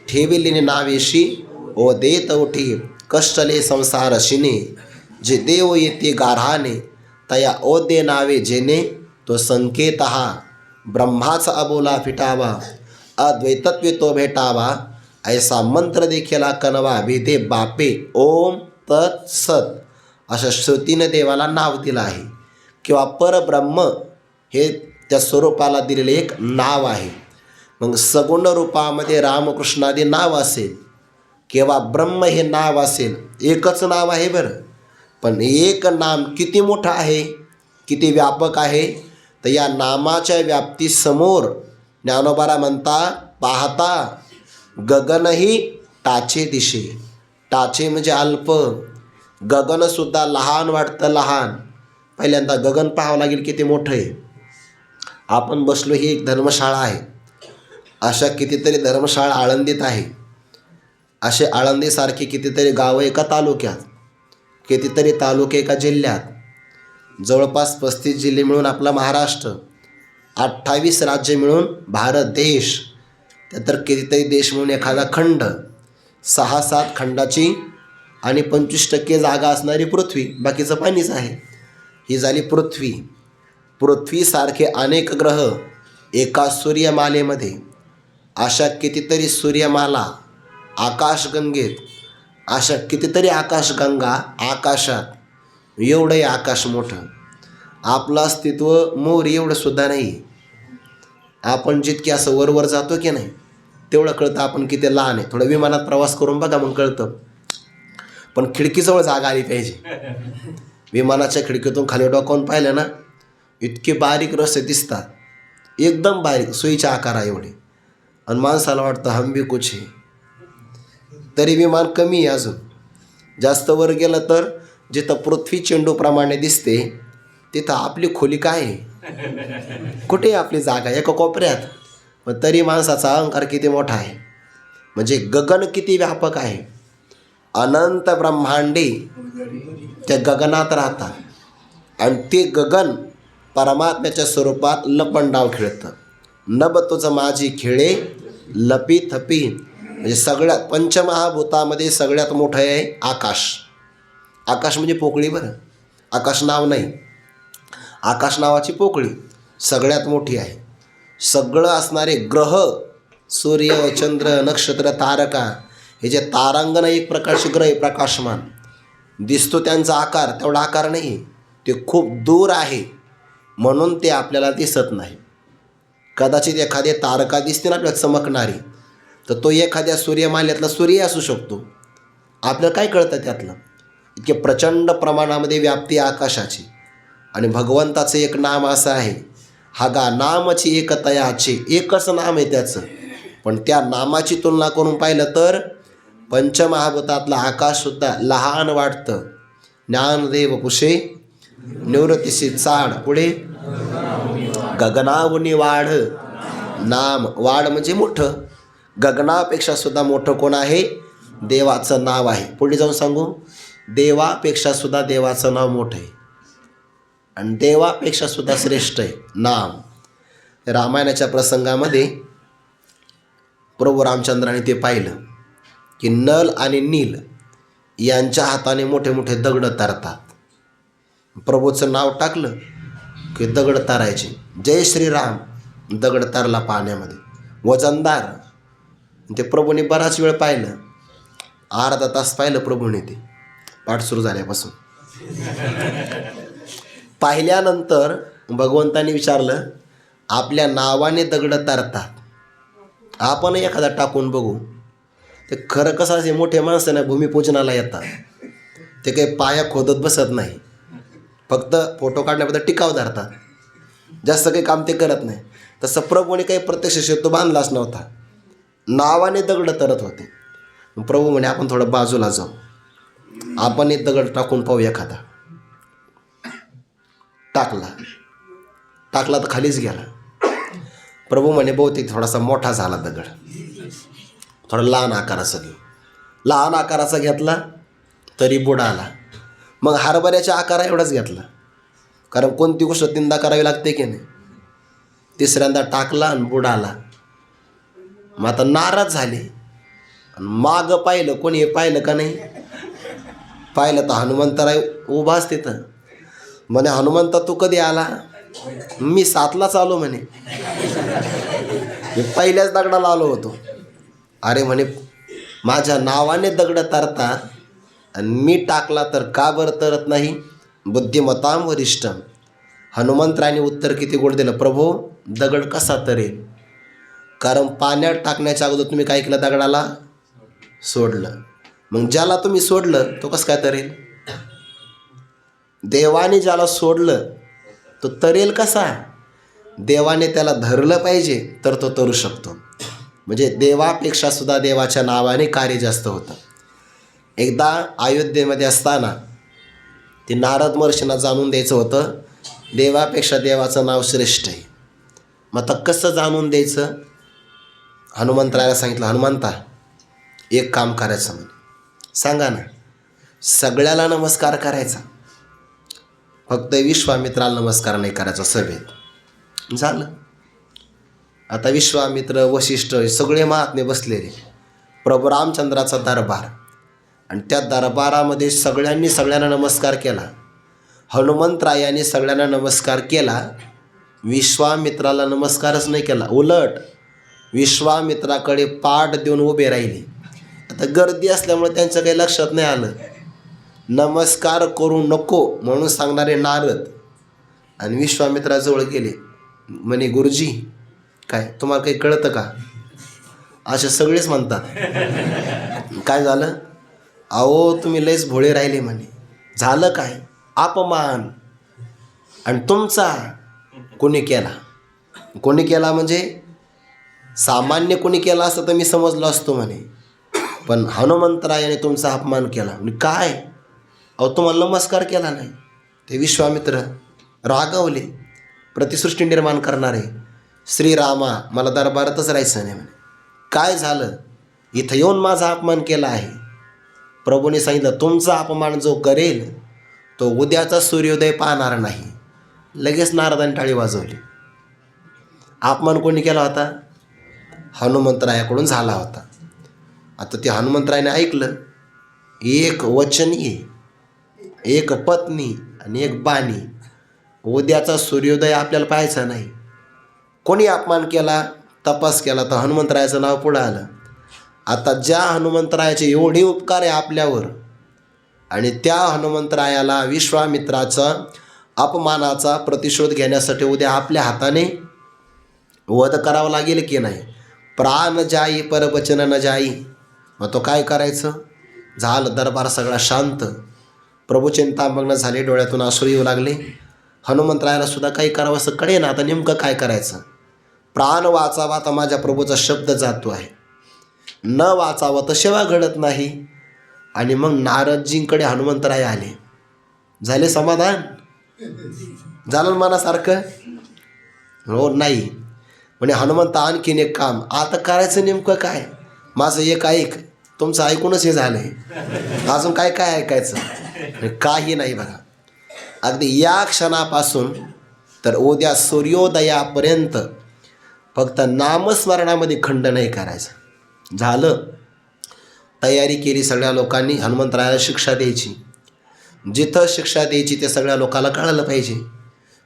S1: ठेविलीने नावेशी ओ देत उठी कष्टले संसारशिने. जे देव येते गाऱ्हाणे तया ओ दे नावे जेने, तो संकेत हा ब्रह्माचा अबोला फिटावा, अद्वैतत्व तो भेटावा. ऐसा मंत्र देखील कनवा भेदे बापे ओम तत्सत. अशा श्रुतीने देवाला नाव दिलं आहे, किंवा परब्रह्म हे त्या स्वरूपाला दिलेले एक नाव आहे. मग सगुण रूपामध्ये रामकृष्णादी नाव असेल किंवा ब्रह्म हे नाव असेल, एकच नाव आहे बरं, पण एक नाम किती मोठं आहे, किती व्यापक आहे. तर या नामाच्या व्याप्तीसमोर ज्ञानोबारा म्हणता, पाहता गगनही टाचे दिशे. टाचे म्हणजे अल्प, गगनसुद्धा लहान वाटतं, लहान. पहिल्यांदा गगन पाहावं लागेल किती मोठं आहे. आपण बसलो, ही एक धर्मशाळा आहे. अशा कितीतरी धर्मशाळा आळंदीत आहे. असे आळंदीसारखी कितीतरी गावं एका तालुक्यात, कितीतरी तालुके एका जिल्ह्यात, जवळपास 35 जिल्हे मिळून आपला महाराष्ट्र, 28 राज्य मिळून भारत देश, त्यातर कितीतरी देश मिळून एखादा खंड, 6-7 खंडाची आणि 25% जागा असणारी पृथ्वी, बाकीचं पाणीच आहे. ही झाली पृथ्वी. पृथ्वीसारखे अनेक ग्रह एका सूर्यमालेमध्ये, अशा कितीतरी सूर्यमाला आकाशगंगेत, अशा कितीतरी आकाशगंगा आकाशात. एवढंही आकाश मोठं, आपलं अस्तित्व मोर एवढं सुद्धा नाही. आपण जितके असं वरवर जातो की नाही तेवढं कळतं आपण किती लहान आहे. थोडं विमानात प्रवास करून बघा मग कळतं. पण खिडकीजवळ जागा आली पाहिजे. विमानाच्या खिडकीतून खाली डोकावून पाहिलं ना इतके बारीक रस्ते दिसतात, एकदम बारीक, सुईच्या आकारा एवढे, आणि माणसाला वाटतं हम भी कुछ है. तरी विमान कमी आहे अजून. जास्त वर गेलं तर जिथं पृथ्वी चेंडूप्रमाणे दिसते तिथं आपली खोली काय आहे, कुठे आपली जागा, एका कोपऱ्यात. पण तरी माणसाचा अहंकार किती मोठा आहे. म्हणजे गगन किती व्यापक आहे. अनंत ब्रह्मांडे त्या गगनात राहतात, आणि ते गगन परमात्म्याच्या स्वरूपात लपंडाव खेळतं. नभ तुझ माझी खेळे लपी थपी. म्हणजे सगळ्यात पंचमहाभूतामध्ये सगळ्यात मोठं आहे आकाश. आकाश म्हणजे पोकळी, बरं, आकाश नाव नाही, आकाश नावाची पोकळी सगळ्यात मोठी आहे. सगळं असणारे ग्रह, सूर्य, चंद्र, नक्षत्र, तारका, हे जे तारांगण एक प्रकारचे ग्रह आहे, प्रकाशमान दिसतो त्यांचा आकार तेवढा आकार नाही, ते खूप दूर आहे म्हणून ते आपल्याला दिसत नाही. कदाचित एखादी तारका दिसते ना आपल्याला चमकणारी, तर तो एखाद्या सूर्यमालेतला सूर्य असू शकतो. आपल्याला काय कळतं त्यातलं. इतके प्रचंड प्रमाणामध्ये व्याप्ती आकाशाची. आणि भगवंताचं एक नाम असं आहे, हागा नामची एकतयाचे, एकच नाम आहे त्याचं, पण त्या नामाची तुलना करून पाहिलं तर पंचमहाभूतातलं आकाशसुद्धा लहान वाटतं. ज्ञानदेव पुषे निवृत्तीशी चाड, पुढे गगनावनी वाढ. नाम वाढ म्हणजे मोठं, गगनापेक्षा सुद्धा मोठं कोण आहे, देवाचं नाव आहे. पुढे जाऊन सांगू, देवापेक्षा सुद्धा देवाचं नाव मोठं आहे, आणि देवापेक्षा सुद्धा श्रेष्ठ आहे नाम. रामायणाच्या प्रसंगामध्ये प्रभू रामचंद्राने ते पाहिलं की नल आणि नील यांच्या हाताने मोठे मोठे दगड तारतात. प्रभूचं नाव टाकलं की दगड तारायचे. जय श्रीराम, दगड तारला पाण्यामध्ये, वजनदार. ते प्रभूने बराच वेळ पाहिलं, अर्धा तास पाहिलं प्रभूने ते, पाठ सुरू झाल्यापासून. पाहिल्यानंतर भगवंतांनी विचारलं, आपल्या नावाने दगड तारतात, आपण एखादा टाकून बघू. ते खरं कसं असे मोठे माणसं नाही भूमिपूजनाला येतात, ते काही पाया खोदत बसत नाही, फक्त फोटो काढण्याबद्दल टिकाव धरतात, जास्त काही काम ते करत नाही. तसं प्रभूने काही प्रत्यक्ष शेतू बांधलाच नव्हता, नावाने दगड तरत होते. प्रभू म्हणे आपण थोडं बाजूला जाऊ, आपण एक दगड टाकून पाहू एखादा. टाकला तर खालीच गेला. प्रभू म्हणे बहुतेक थोडासा मोठा झाला दगड, थोडा लहान आकाराचा घेऊ. लहान आकाराचा घेतला तरी बुडाला. मग हरभऱ्याच्या आकारा एवढाच घेतला, कारण कोणती गोष्ट तीनदा करावी लागते की नाही. तिसऱ्यांदा टाकला आणि बुडाला. मग आता नाराज झाले, मागं पाहिलं, कोणी हे पाहिलं का नाही. पाहिलं तर हनुमंतराय उभाच तिथं. म्हणे हनुमंता तू कधी आला. मी 7लाच आलो म्हणे, मी पहिल्याच दगडाला आलो होतो. अरे म्हणे माझ्या नावाने दगड तरतात आणि मी टाकला तर का बरं तरत नाही. बुद्धिमतां वरिष्ठम. हनुमंतराने उत्तर किती गोड दिलं, प्रभू दगड कसा तरेल, कारण पाण्यात टाकण्याच्या अगोदर तुम्ही काय केलं, दगडाला सोडलं. मग ज्याला तुम्ही सोडलं तो कसं काय तरेल. देवाने ज्याला सोडलं तो तरेल कसा. देवाने त्याला धरलं पाहिजे तर तो तरू शकतो. म्हणजे देवापेक्षा सुद्धा देवाच्या नावाने कार्य जास्त होतं. एकदा अयोध्येमध्ये असताना ते नारद महर्षींना जाणून द्यायचं होतं, देवापेक्षा देवाचं नाव श्रेष्ठ आहे. मग आता कसं जाणून द्यायचं. हनुमंतरायाला सांगितलं, हनुमंता एक काम करायचं म्हणे, सांगा ना. सगळ्याला नमस्कार करायचा, फक्त विश्वामित्राला नमस्कार नाही करायचा सभेत. झालं. आता विश्वामित्र, वशिष्ठ सगळे महात्मे बसलेले, प्रभू रामचंद्राचा दरबार, आणि त्या दरबारामध्ये सगळ्यांना नमस्कार केला. हनुमंतरायाने सगळ्यांना नमस्कार केला, विश्वामित्राला नमस्कारच नाही केला. उलट विश्वामित्राकडे पाठ देऊन उभे राहिले. आता गर्दी असल्यामुळे त्यांचं काही लक्षात नाही आलं. नमस्कार करू नको म्हणून सांगणारे नारद आणि विश्वामित्राजवळ गेले. म्हणे गुरुजी काय तुम्हाला काही कळतं का? असे सगळेच म्हणतात. काय झालं? अहो तुम्ही लयच भोळे राहिले म्हणे. झालं काय? अपमान. आणि तुमचा कोणी केला? कोणी केला म्हणजे सामान्य कोणी केला असतं तर मी समजलो असतो म्हणे, पण हनुमंतरायाने तुमचा अपमान केला. म्हणजे काय? अहो तुम्हाला नमस्कार केला नाही. ते विश्वामित्र रागवले. प्रतिसृष्टी निर्माण करणारे श्रीरामा, मला दरबारातच राहायचं नाही म्हणे. काय झालं? इथं येऊन माझा अपमान केला आहे. प्रभूने सांगितलं तुमचा अपमान जो करेल तो उद्याचा सूर्योदय पाहणार नाही. लगेच नारदाने टाळी वाजवली. अपमान कोणी केला होता? हनुमंतरायाकडून झाला होता. आता ते हनुमंतरायाने ऐकलं. एक वचनी, एक पत्नी आणि एक बाणी. उद्याचा सूर्योदय आपल्याला पाहायचा नाही. कोणी अपमान केला, तपास केला तर हनुमंतरायाचं नाव पुढं आलं. आता ज्या हनुमंतरायाचे एवढे उपकार आहे आपल्यावर आणि त्या हनुमंतरायाला विश्वामित्राचा अपमानाचा प्रतिशोध घेण्यासाठी उद्या आपल्या हाताने वध करावं लागेल की नाही? प्राण जाई परवचन न जाई. मग तो काय करायचं? झालं दरबार सगळा शांत. प्रभू चिंतामग्न झाले, डोळ्यातून अश्रू येऊ लागले. हनुमंतरायाला सुद्धा काही करावं असं कळे ना. आता नेमकं काय करायचं? प्राण वाचावा तर माझ्या प्रभूचा शब्द जातो आहे, न वाचावं तर सेवा घडत नाही. आणि मग नारदजींकडे हनुमंतराय आले. झाले समाधान? झालं मनासारखं? हो नाही म्हणे हनुमंत आणखीन एक काम. आता करायचं नेमकं काय? माझं एक ऐक. तुमचं ऐकूनच हे झालं आहे, अजून काय काय ऐकायचं? काही नाही बघा. अगदी या क्षणापासून तर उद्या सूर्योदयापर्यंत फक्त नामस्मरणामध्ये खंड नाही करायचं. झालं. तयारी केली सगळ्या लोकांनी हनुमंतरायाला शिक्षा द्यायची. जिथं शिक्षा द्यायची ते सगळ्या लोकांना कळालं पाहिजे.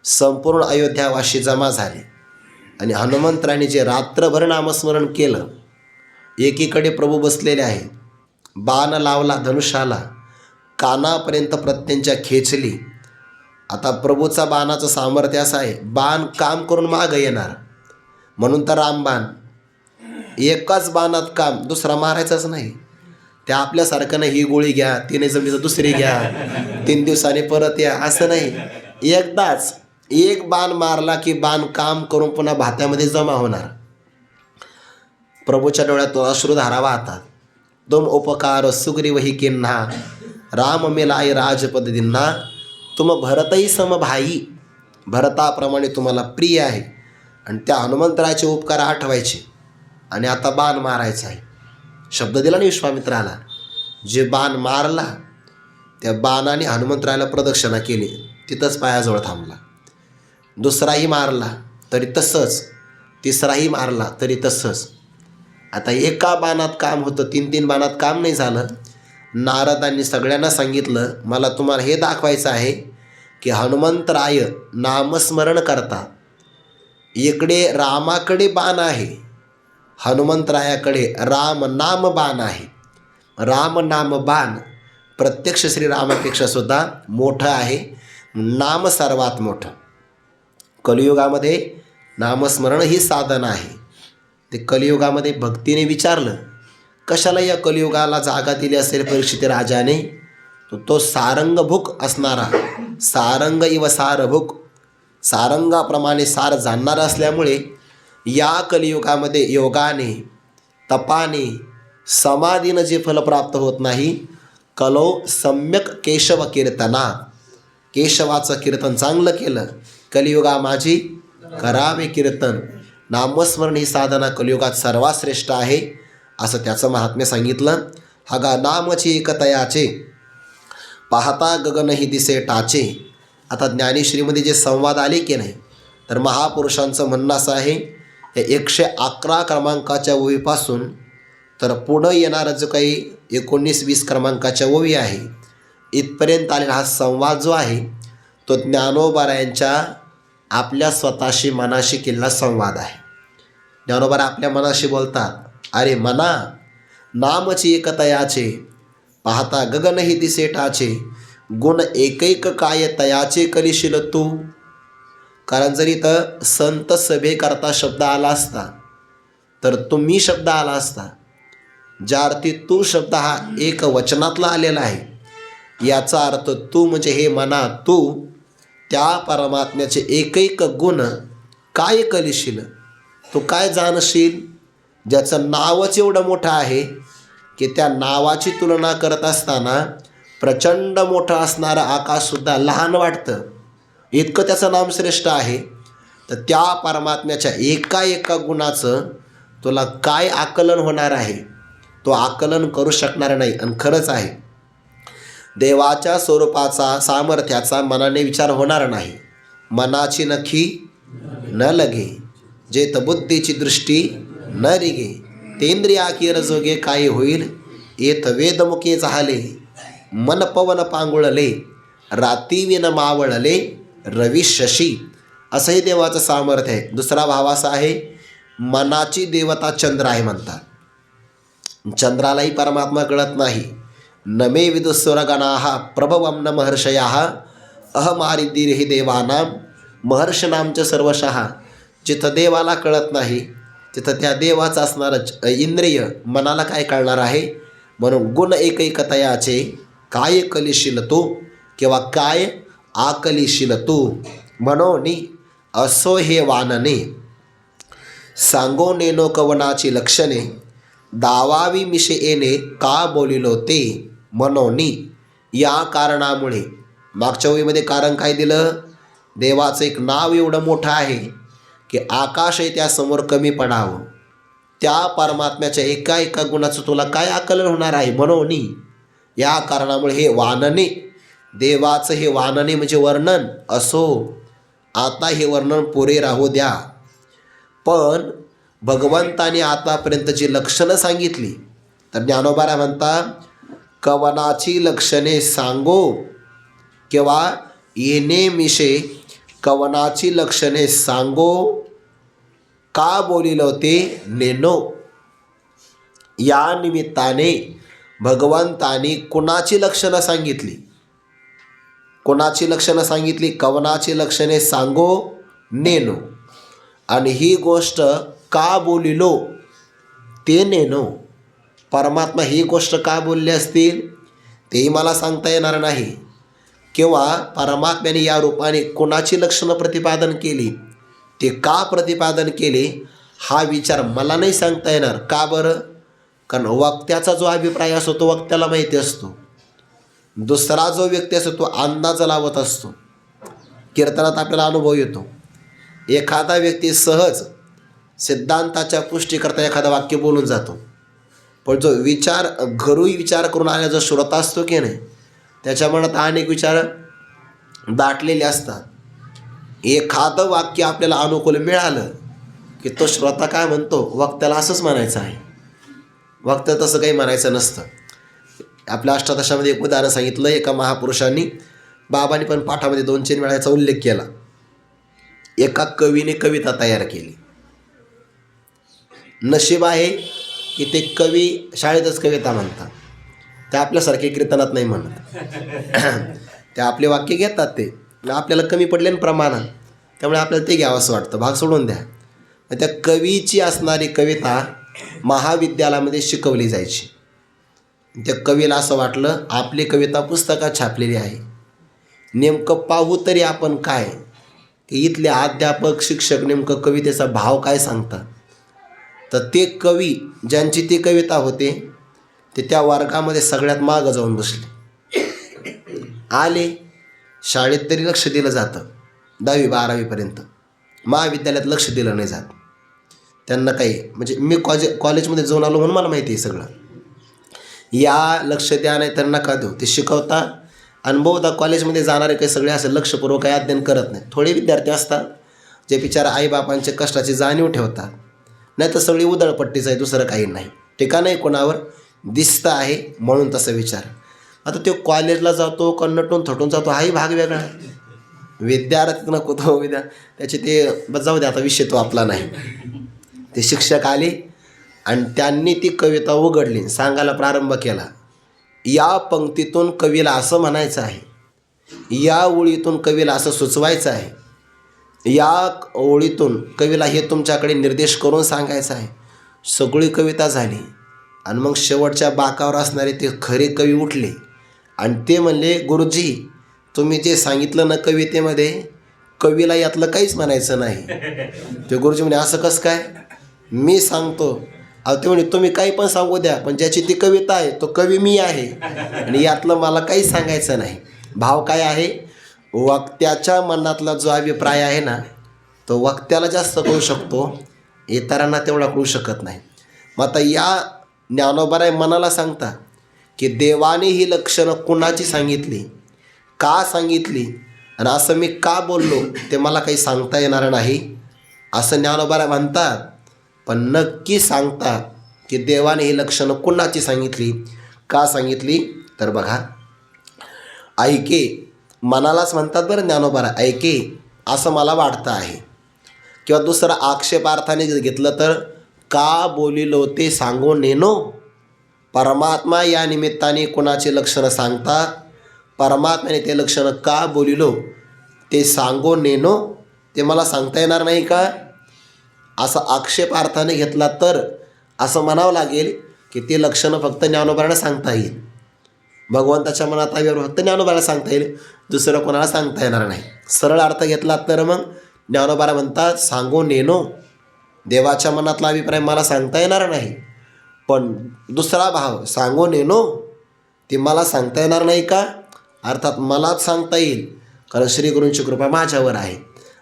S1: संपूर्ण अयोध्यावासी जमा झाले आणि हनुमंतरायाने जे रात्रभर नामस्मरण केलं. एकीकडे प्रभू बसलेले आहेत. बाण लावला धनुष्याला, कानापर्यंत प्रत्यंच्या खेचली. आता प्रभूचा बाणाचं सामर्थ्य असं आहे, बाण काम करून मागं येणार. म्हणून तर रामबाण. एकाच बाणात काम, दुसरा मारायचाच नाही. त्या आपल्यासारखं नाही, ही गोळी घ्या, ती नाही जमली तर दुसरी घ्या, 3 दिवसांनी परत या, असं नाही. एकदाच एक बाण मारला की बाण काम करून पुन्हा भात्यामध्ये जमा होणार. प्रभूच्या डोळ्यातून अश्रुधारा वाहतात. तुम उपकार सुग्रीवही किन्हा, राम मिलाय राजपद दिन्हा. तुम भरतही समभाई. भरताप्रमाणे तुम्हाला प्रिय आहे. आणि त्या हनुमंतराचे उपकार आठवायचे आणि आता बाण मारायचा आहे. शब्द दिला ना विश्वामित्राला. जे बाण मारला त्या बाणाने हनुमंतरायाला प्रदक्षिणा केली, तिथंच पायाजवळ थांबला. दुसराही मारला तरी तसंच, तिसराही मारला तरी तसंच. आता एका बाणात काम होतं, 3 बाणात काम नाही झालं. नारदांनी सगळ्यांना सांगितलं, मला तुम्हाला हे दाखवायचं आहे की हनुमंतराय नामस्मरण करतात. इकडे रामाकडे बाण आहे, हनुमंतरायाकडे राम नाम बाण आहे. राम नाम बाण प्रत्यक्ष श्रीरामापेक्षा सुद्धा मोठं आहे. नाम सर्वात मोठं. कलियुगामध्ये नामस्मरण ही साधन आहे. ते कलियुगामध्ये भक्तीने विचारलं, कशाला या कलियुगाला जागा दिली असेल परीक्षित राजाने? तो सारंगभूक असणारा, सारंग इव सारभूक, सारंगाप्रमाणे सार जाणणारा असल्यामुळे या कलियुगामध्ये योगाने, तपाने, समाधीनं जे फल प्राप्त होत नाही, कलो सम्यक केशव कीर्तना. केशवाचं कीर्तन चांगलं केलं, कलियुगा माझी करावे कीर्तन. नामस्मरण ही साधना कलियुगात सर्वात श्रेष्ठ आहे, असं त्याचं महात्म्य सांगितलं. हगा नामची एकतयाचे, पाहता गगनही दिसे टाचे. आता ज्ञानेश्वरीमध्ये जे संवाद आले की नाही, तर महापुरुषांचं म्हणणं असं आहे, हे 111 क्रमांकाच्या ओवीपासून तर पुढं येणारं जो काही 19-20 क्रमांकाच्या ओवी आहे, इथपर्यंत आलेला हा संवाद जो आहे तो ज्ञानोबारायांच्या आपल्या स्वतःशी मनाशी केलेला संवाद आहे. ज्ञानोबा आपल्या मनाशी बोलतात, अरे मना, नामची एकतयाचे, पाहता गगनही दिसे टाचे, गुण एकैक काय तयाचे कलिशील तू. कारण जर इथं संत सभेकरता शब्द आला असता तर तुम्ही शब्द आला असता. ज्या अर्थी तू शब्द हा एक वचनातला आलेला आहे, याचा अर्थ तू म्हणजे हे मना तू त्या परमात्म्याचे एकैक गुण काय कलिशील, तू काय जाणशील, ज्याचं नावच एवढं मोठं आहे की त्या नावाची तुलना करत असताना प्रचंड मोठं असणारं आकाशसुद्धा लहान वाटतं, इतकं त्याचं नाम श्रेष्ठ आहे. तर त्या परमात्म्याच्या एका गुणाचं तुला काय आकलन होणार आहे, तो आकलन करू शकणार नाही. आणि खरंच आहे, देवाच्या स्वरूपाचा सामर्थ्याचा मनाने विचार होणार नाही. मनाची नखी न लगे, जेत बुद्धीची दृष्टी न रिगे, तेंद्रिया की रजोगे काय होईल, येत वेदमुखे झाले, मन पवन पांगुळले, राती विन मावळले रवी शशी. असंही देवाचं सामर्थ्य आहे. दुसरा भाव असा आहे, मनाची देवता चंद्र आहे म्हणतात. चंद्रालाही परमात्मा कळत नाही. नमे विदुस्वरगणाः प्रभवं न महर्षयाः अहमारिदिर्हि देवानां महर्षणांच सर्वशः. जिथं देवाला कळत नाही तिथं त्या देवाचं असणारं इंद्रिय मनाला काय कळणार आहे. म्हणून गुण एकैकतयाचे काय कलिशील तू किंवा काय आकलिशील तू. म्हणून असो हे वानने सांगो नेनो कवनाची लक्षणे, दावावी मिशे येणे का बोलिलो ते. म्हणून या कारणामुळे मागच्या ओळीमध्ये कारण काय दिलं, देवाचं एक नाव एवढं मोठं आहे की आकाशही त्यासमोर कमी पडावं. त्या परमात्म्याच्या एका गुणाचं तुला काय आकलन होणार आहे. म्हणून या कारणामुळे हे वानने, देवाचं हे वानने म्हणजे वर्णन असो. आता हे वर्णन पुरे राहू द्या. पण भगवंताने आतापर्यंत जी लक्षणं सांगितली तर ज्ञानोबा म्हणता, कवनाची लक्षणे सांगो किंवा येणे मिशे कवनाची लक्षणे सांगो का बोलिलो ते नेनो. या निमित्ताने भगवंतानी कुणाची लक्षणं सांगितली, कोणाची लक्षणं सांगितली, कवनाची लक्षणे सांगो नेनो. आणि ही गोष्ट का बोलिलो ते नेनो. परमात्मा ही गोष्ट का बोलली असतील तेही मला सांगता येणार नाही. किंवा परमात्म्याने या रूपाने कोणाची लक्षणं प्रतिपादन केली, ते का प्रतिपादन केले हा विचार मला नाही सांगता येणार. का बरं? कारण वक्त्याचा जो अभिप्राय असतो तो वक्त्याला माहिती असतो. दुसरा जो व्यक्ती असतो तो अंदाज लावत असतो. कीर्तनात आपल्याला अनुभव येतो, एखादा व्यक्ती सहज सिद्धांताच्या पुष्टीकरता एखादं वाक्य बोलून जातो, पण जो विचार घरूही विचार करून आलेला जो श्रोता असतो की नाही, त्याच्या मनात अनेक विचार दाटलेले असतात. एखादं वाक्य आपल्याला अनुकूल मिळालं की तो श्रोता काय म्हणतो, वक्त्याला असंच म्हणायचं आहे. वक्त्या तसं काही म्हणायचं नसतं. आपल्या अष्टादशामध्ये एक उदाहरण सांगितलं. एका महापुरुषांनी, बाबांनी पण पाठामध्ये 2-3 वेळा याचा उल्लेख केला. एका कवीने कविता तयार केली. नशीब आहे की ते कवी शाळेतच कविता म्हणतात, ते आपल्यासारखे कीर्तनात नाही म्हणत. ते आपले वाक्य घेतात, ते आपल्याला कमी पडले ना प्रमाणात, त्यामुळे आपल्याला ते घ्यावं असं वाटतं, भाग सोडून द्या. त्या कवीची असणारी कविता महाविद्यालयामध्ये शिकवली जायची. त्या कवीला असं वाटलं आपली कविता पुस्तकात छापलेली आहे, नेमकं पाहू तरी आपण काय की इथले अध्यापक शिक्षक नेमकं कवितेचा भाव काय सांगतात. तर ते कवी ज्यांची ती कविता होते ते त्या वर्गामध्ये सगळ्यात मागं जाऊन बसले. आले शाळेत तरी लक्ष दिलं जातं 10वी-12वीपर्यंत, महाविद्यालयात लक्ष दिलं नाही जात. त्यांना काही म्हणजे मी कॉलेजमध्ये जाऊन आलो म्हणून मला माहिती आहे सगळं. या लक्ष द्या नाही तर नका देऊ, ते शिकवतात. आणि बहुधा कॉलेजमध्ये जाणारे काही सगळे असं लक्षपूर्वक काही अध्ययन करत नाही. थोडे विद्यार्थी असतात जे बिचारा आईबापांचे कष्टाची जाणीव ठेवतात, नाही तर सगळी उधळपट्टीच आहे, दुसरं काही नाही. टीका नाही कोणावर, दिसतं आहे म्हणून तसं विचार. आता तो कॉलेजला जातो का नटून थटून जातो हाही भाग वेगळा. विद्यार्थी नको तो त्याचे ते जाऊ दे, आता विषय तो आपला नाही. ते शिक्षक आले आणि त्यांनी ती कविता उघडली, सांगायला प्रारंभ केला. या पंक्तीतून कवीला असं म्हणायचं आहे, या ओळीतून कवीला असं सुचवायचं आहे. या ओळीतून कवीला हे तुमच्याकडे निर्देश करून सांगायचं आहे. सगळी कविता झाली आणि मग शेवटच्या बाकावर असणारे ते खरे कवी उठले आणि ते म्हणले, गुरुजी तुम्ही जे सांगितलं ना कवितेमध्ये, कवीला यातलं काहीच म्हणायचं नाही. ते गुरुजी म्हणे, असं कसं काय? मी सांगतो. अहो ते म्हणे, तुम्ही काही पण सांगू द्या, पण ज्याची ती कविता आहे तो कवी मी आहे आणि यातलं मला काहीच सांगायचं नाही. भाव काय आहे? वक्त्याच्या मनातला जो अभिप्राय आहे ना, तो वक्त्याला जास्त कळू शकतो, इतरांना तेवढा कळू शकत नाही. मग आता या ज्ञानोबाराय मनाला सांगता की देवाने ही लक्षणं कुणाची सांगितली, का सांगितली आणि असं मी का बोललो ते मला काही सांगता येणार नाही असं ज्ञानोबाराय म्हणतात. पण नक्की सांगता की देवाने ही लक्षणं कुणाची सांगितली, का सांगितली. तर बघा, ऐके मनालाच म्हणतात बरं ज्ञानोबाराय, ऐके असं मला वाटतं आहे. किंवा दुसरा आक्षेपार्थाने घेतलं तर, का बोलिलो ते सांगो नेनो. परमात्मा या निमित्ताने कोणाचे लक्षणं सांगतात, परमात्म्याने ते लक्षणं का बोलिलो ते सांगो नेनो, ते मला सांगता येणार नाही का? असं आक्षेपार्थाने घेतला तर असं म्हणावं लागेल की ते लक्षणं फक्त ज्ञानोबारायला सांगता येईल. भगवंताच्या मनात आल्यावर फक्त ज्ञानोबारायला सांगता येईल, दुसरं कोणाला सांगता येणार नाही. सरळ अर्थ घेतला तर मग ज्ञानोबाराय म्हणतात, सांगो नेनो. देवाच्या मनातला अभिप्राय मला सांगता येणार नाही, पण दुसरा भाव सांगो नेनो ते मला सांगता येणार नाही का? अर्थात मलाच सांगता येईल, कारण श्री गुरूंची कृपा माझ्यावर आहे.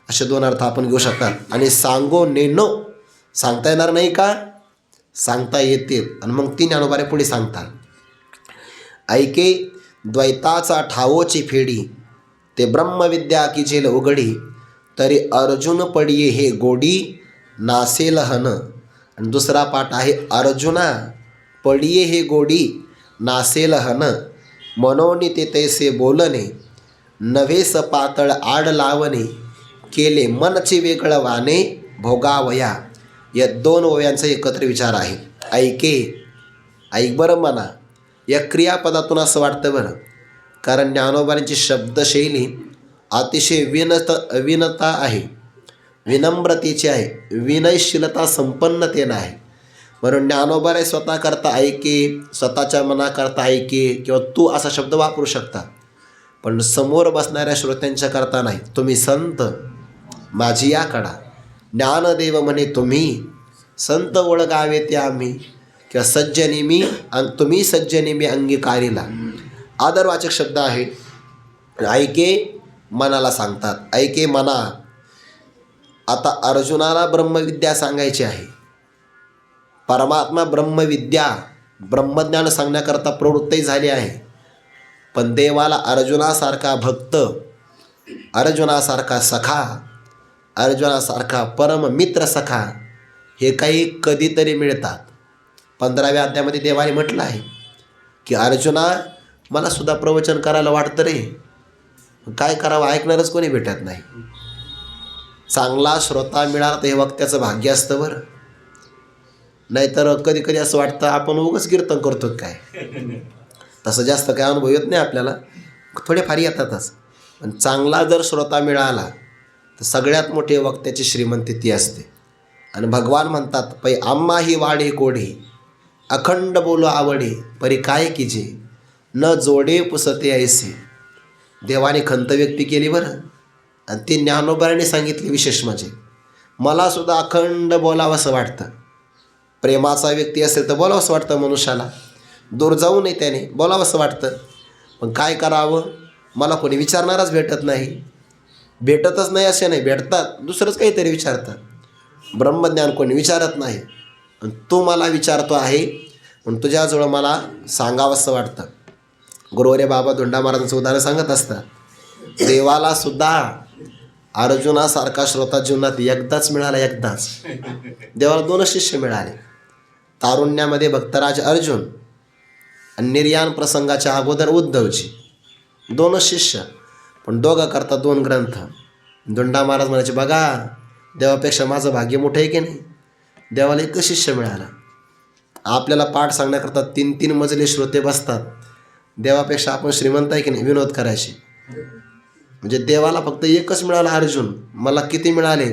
S1: असे दोन अर्थ आपण घेऊ शकतात. आणि सांगो नेनो सांगता येणार नाही का? सांगता येतील. आणि मग ती ज्ञानोबाराय पुढे सांगतात, ऐके द्वैताचा ठावोची फेडी, ते ब्रह्मविद्या की जेल उघडी, तरी अर्जुन पडिये हे गोडी, नासेल हन. आणि दुसरा पाठ आहे, अर्जुना पडिये हे गोडी, नासेल हन. मनोनी ते तैसे बोलणे, नव्हेस पातळ आड लावणे, केले मनचे वेगळं वाने, भोगावया. या दोन ओव्यांचा एकत्र विचार आहे. ऐके, ऐक बरं म्हणा. या क्रियापदातून असं वाटतं बरं, कारण ज्ञानोबारांची शब्दशैली अतिशय विनता आहे, विनम्रतेची आहे, विनयशीलता संपन्नतेनं आहे. म्हणून ज्ञानोबाराय स्वतः करता ऐके, स्वतःच्या मनाकरता ऐके किंवा तू असा शब्द वापरू शकता, पण समोर बसणाऱ्या श्रोत्यांच्या करता नाही. तुम्ही संत माझी या कडा, ज्ञानदेव म्हणे तुम्ही, संत ओळगावे ते आम्ही, किंवा सज्जनी मी तुम्ही, सज्जनी मी अंगीकारीला. आदरवाचक शब्द आहे. ऐके मनाला सांगतात, ऐके मना. आता अर्जुनाला ब्रह्मविद्या सांगायची आहे. परमात्मा ब्रह्मविद्या, ब्रह्मज्ञान सांगण्याकरता प्रवृत्तही झाली आहे. पण देवाला अर्जुनासारखा भक्त, अर्जुनासारखा सखा, अर्जुनासारखा परममित्र सखा हे काही कधीतरी मिळतात. 15व्या अध्यायामध्ये देवाने म्हटलं आहे की अर्जुना मला सुद्धा प्रवचन करायला वाटतं रे, काय करावं, ऐकणारच कोणी भेटत नाही. चांगला श्रोता मिळाला तर हे वक्त्याचं भाग्य असतं बरं. नाहीतर कधी कधी असं वाटतं आपण उगाच कीर्तन करतो काय. तसं जास्त काय अनुभव येत नाही आपल्याला, थोडेफार येतातच. पण चांगला जर श्रोता मिळाला तर सगळ्यात मोठी वक्त्याची श्रीमंती ती असते. आणि भगवान म्हणतात, पै आम्हा ही वाढे कोढे, अखंड बोलो आवडे, परी काय कीजे, न जोडे पुसते ऐसे. देवाने खंत व्यक्ती केली बरं, आणि ते ज्ञानोबाराने सांगितले. विशेष म्हणजे मलासुद्धा अखंड बोलावंसं वाटतं. प्रेमाचा व्यक्ती असेल तर बोलावंसं वाटतं मनुष्याला, दूर जाऊ नये त्याने बोलावंसं वाटतं. पण काय करावं, मला कोणी विचारणारच भेटत नाही. भेटतच नाही असे नाही, भेटतात, दुसरंच काहीतरी विचारतात. ब्रह्मज्ञान कोणी विचारत नाही. आणि तू मला विचारतो आहे, पण तुझ्याजवळ मला सांगावंसं वाटतं. गुरुवर्य बाबा धोंडा महाराजांचं उदाहरण सांगत असतात, देवाला सुद्धा अर्जुनासारखा श्रोता जीवनात एकदाच मिळाला, एकदाच. देवाला 2 शिष्य मिळाले. तारुण्यामध्ये भक्तराज अर्जुन आणि निर्याण प्रसंगाच्या अगोदर उद्धवजी, 2 शिष्य, पण दोघं करता 2 ग्रंथ. धोंडा महाराज म्हणायचे, बघा देवापेक्षा माझं भाग्य मोठं आहे की नाही, देवाला 1 शिष्य मिळाला. आपल्याला पाठ सांगण्याकरता 3-3 मजले श्रोते बसतात. देवापेक्षा आपण श्रीमंत आहे की नाही, विनोद करायचे. म्हणजे देवाला फक्त एकच मिळाला अर्जुन, मला किती मिळाले,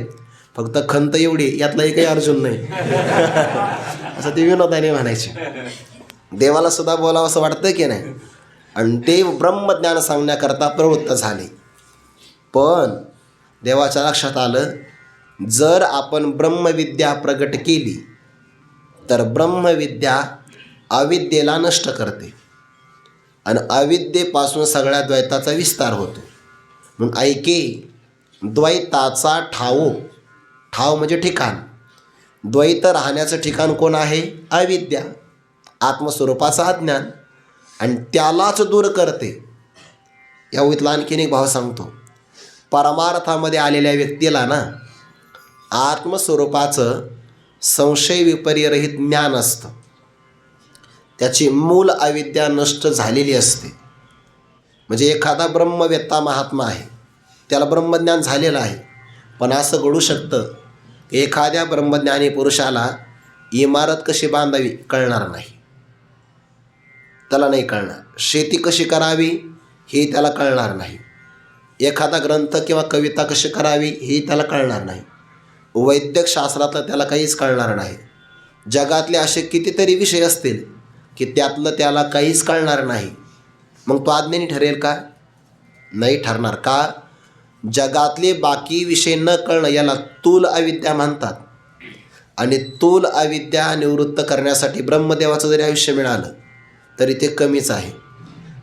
S1: फक्त खंत एवढी, यातला एकही अर्जुन नाही. असं ते विनोदाने म्हणायचे. देवाला सुद्धा बोलावं असं वाटतं की नाही. आणि ते ब्रह्मज्ञान सांगण्याकरता प्रवृत्त झाले. पण देवाच्या लक्षात आलं, जर आपण ब्रह्मविद्या प्रगट केली तर ब्रह्मविद्या अविद्येला नष्ट करते आणि अविद्येपासून सगळ्या द्वैताचा विस्तार होतो. म्हणून ऐके द्वैताचा ठाव, ठाव म्हणजे ठिकाण. द्वैत राहण्याचं ठिकाण कोण आहे? अविद्या, आत्मस्वरूपाचं अज्ञान, आणि त्यालाच दूर करते. या ओळीतला आणखीन एक भाव सांगतो. परमार्थामध्ये आलेल्या व्यक्तीला ना आत्मस्वरूपाचं संशय विपर्यरहित ज्ञान असतं. त्याची मूल अविद्या नष्ट झालेली असते. म्हणजे एखादा ब्रह्मवेत्ता महात्मा आहे, त्याला ब्रह्मज्ञान झालेलं आहे, पण असं घडू शकतं की एखाद्या ब्रह्मज्ञानी पुरुषाला इमारत कशी बांधावी कळणार नाही, त्याला नाही कळणार. शेती कशी करावी हे त्याला कळणार नाही. एखादा ग्रंथ किंवा कविता कशी करावी हे त्याला कळणार नाही. वैद्यकशास्त्रातलं त्याला काहीच कळणार नाही. जगातले असे कितीतरी विषय असतील की त्यातलं त्याला काहीच कळणार नाही. मग तो अज्ञानी ठरेल का? नाही ठरणार. का? जगातले बाकी विषय न कळणं याला तूल अविद्या म्हणतात. आणि तूल अविद्या निवृत्त करण्यासाठी ब्रह्मदेवाचं जरी आयुष्य मिळालं तरी ते कमीच आहे.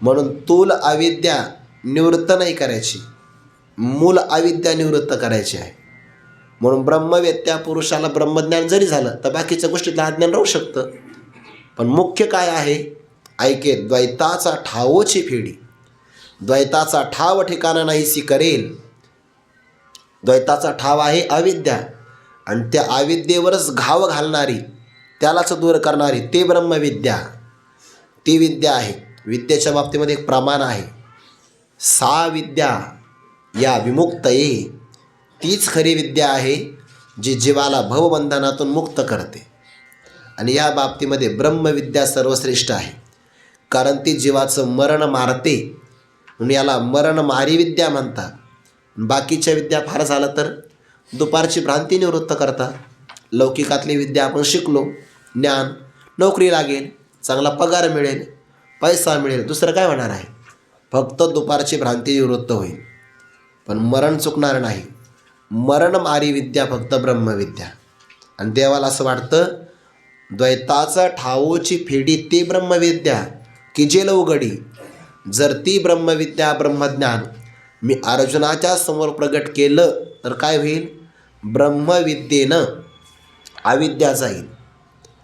S1: म्हणून तूल अविद्या निवृत्त नाही करायची, मूल अविद्या निवृत्त करायची आहे. म्हणून ब्रह्मवेत्या पुरुषाला ब्रह्मज्ञान जरी झालं तर बाकीच्या गोष्टीतलं अज्ञान राहू शकतं. पण मुख्य काय आहे? ऐके द्वैताचा ठावोची फेडी. द्वैताचा ठाव ठिकाणा नाहीसी करेल. द्वैताचा ठाव आहे अविद्या, आणि त्या अविद्येवरच घाव घालणारी, त्यालाच दूर करणारी ते ब्रह्मविद्या, ती विद्या आहे. विद्येच्या बाबतीमध्ये एक प्रमाण आहे. सा विद्या या विमुक्तये, तीच खरी विद्या आहे जी जीवाला भवबंधनातून मुक्त करते. आणि या बाबतीमध्ये ब्रह्मविद्या सर्वश्रेष्ठ आहे, कारण ती जीवाचं मरण मारते. म्हणून याला मरणमारी विद्या म्हणतात. बाकीच्या विद्या फार झालं तर दुपारची भ्रांती निवृत्त करतात. लौकिकातली विद्या आपण शिकलो, ज्ञान, नोकरी लागेल, चांगला पगार मिळेल, पैसा मिळेल, दुसरं काय होणार आहे? फक्त दुपारची भ्रांती निवृत्त होईल, पण मरण चुकणार नाही. मरणमारी विद्या फक्त ब्रह्मविद्या. आणि देवाला असं वाटतं द्वैताचा ठावोची फेडी ते ब्रह्मविद्या की जे उघडी. जर ती ब्रह्मविद्या ब्रह्मज्ञान मी अर्जुनाच्या समोर प्रगट केलं तर काय होईल? ब्रह्मविद्येनं अविद्या जाईल,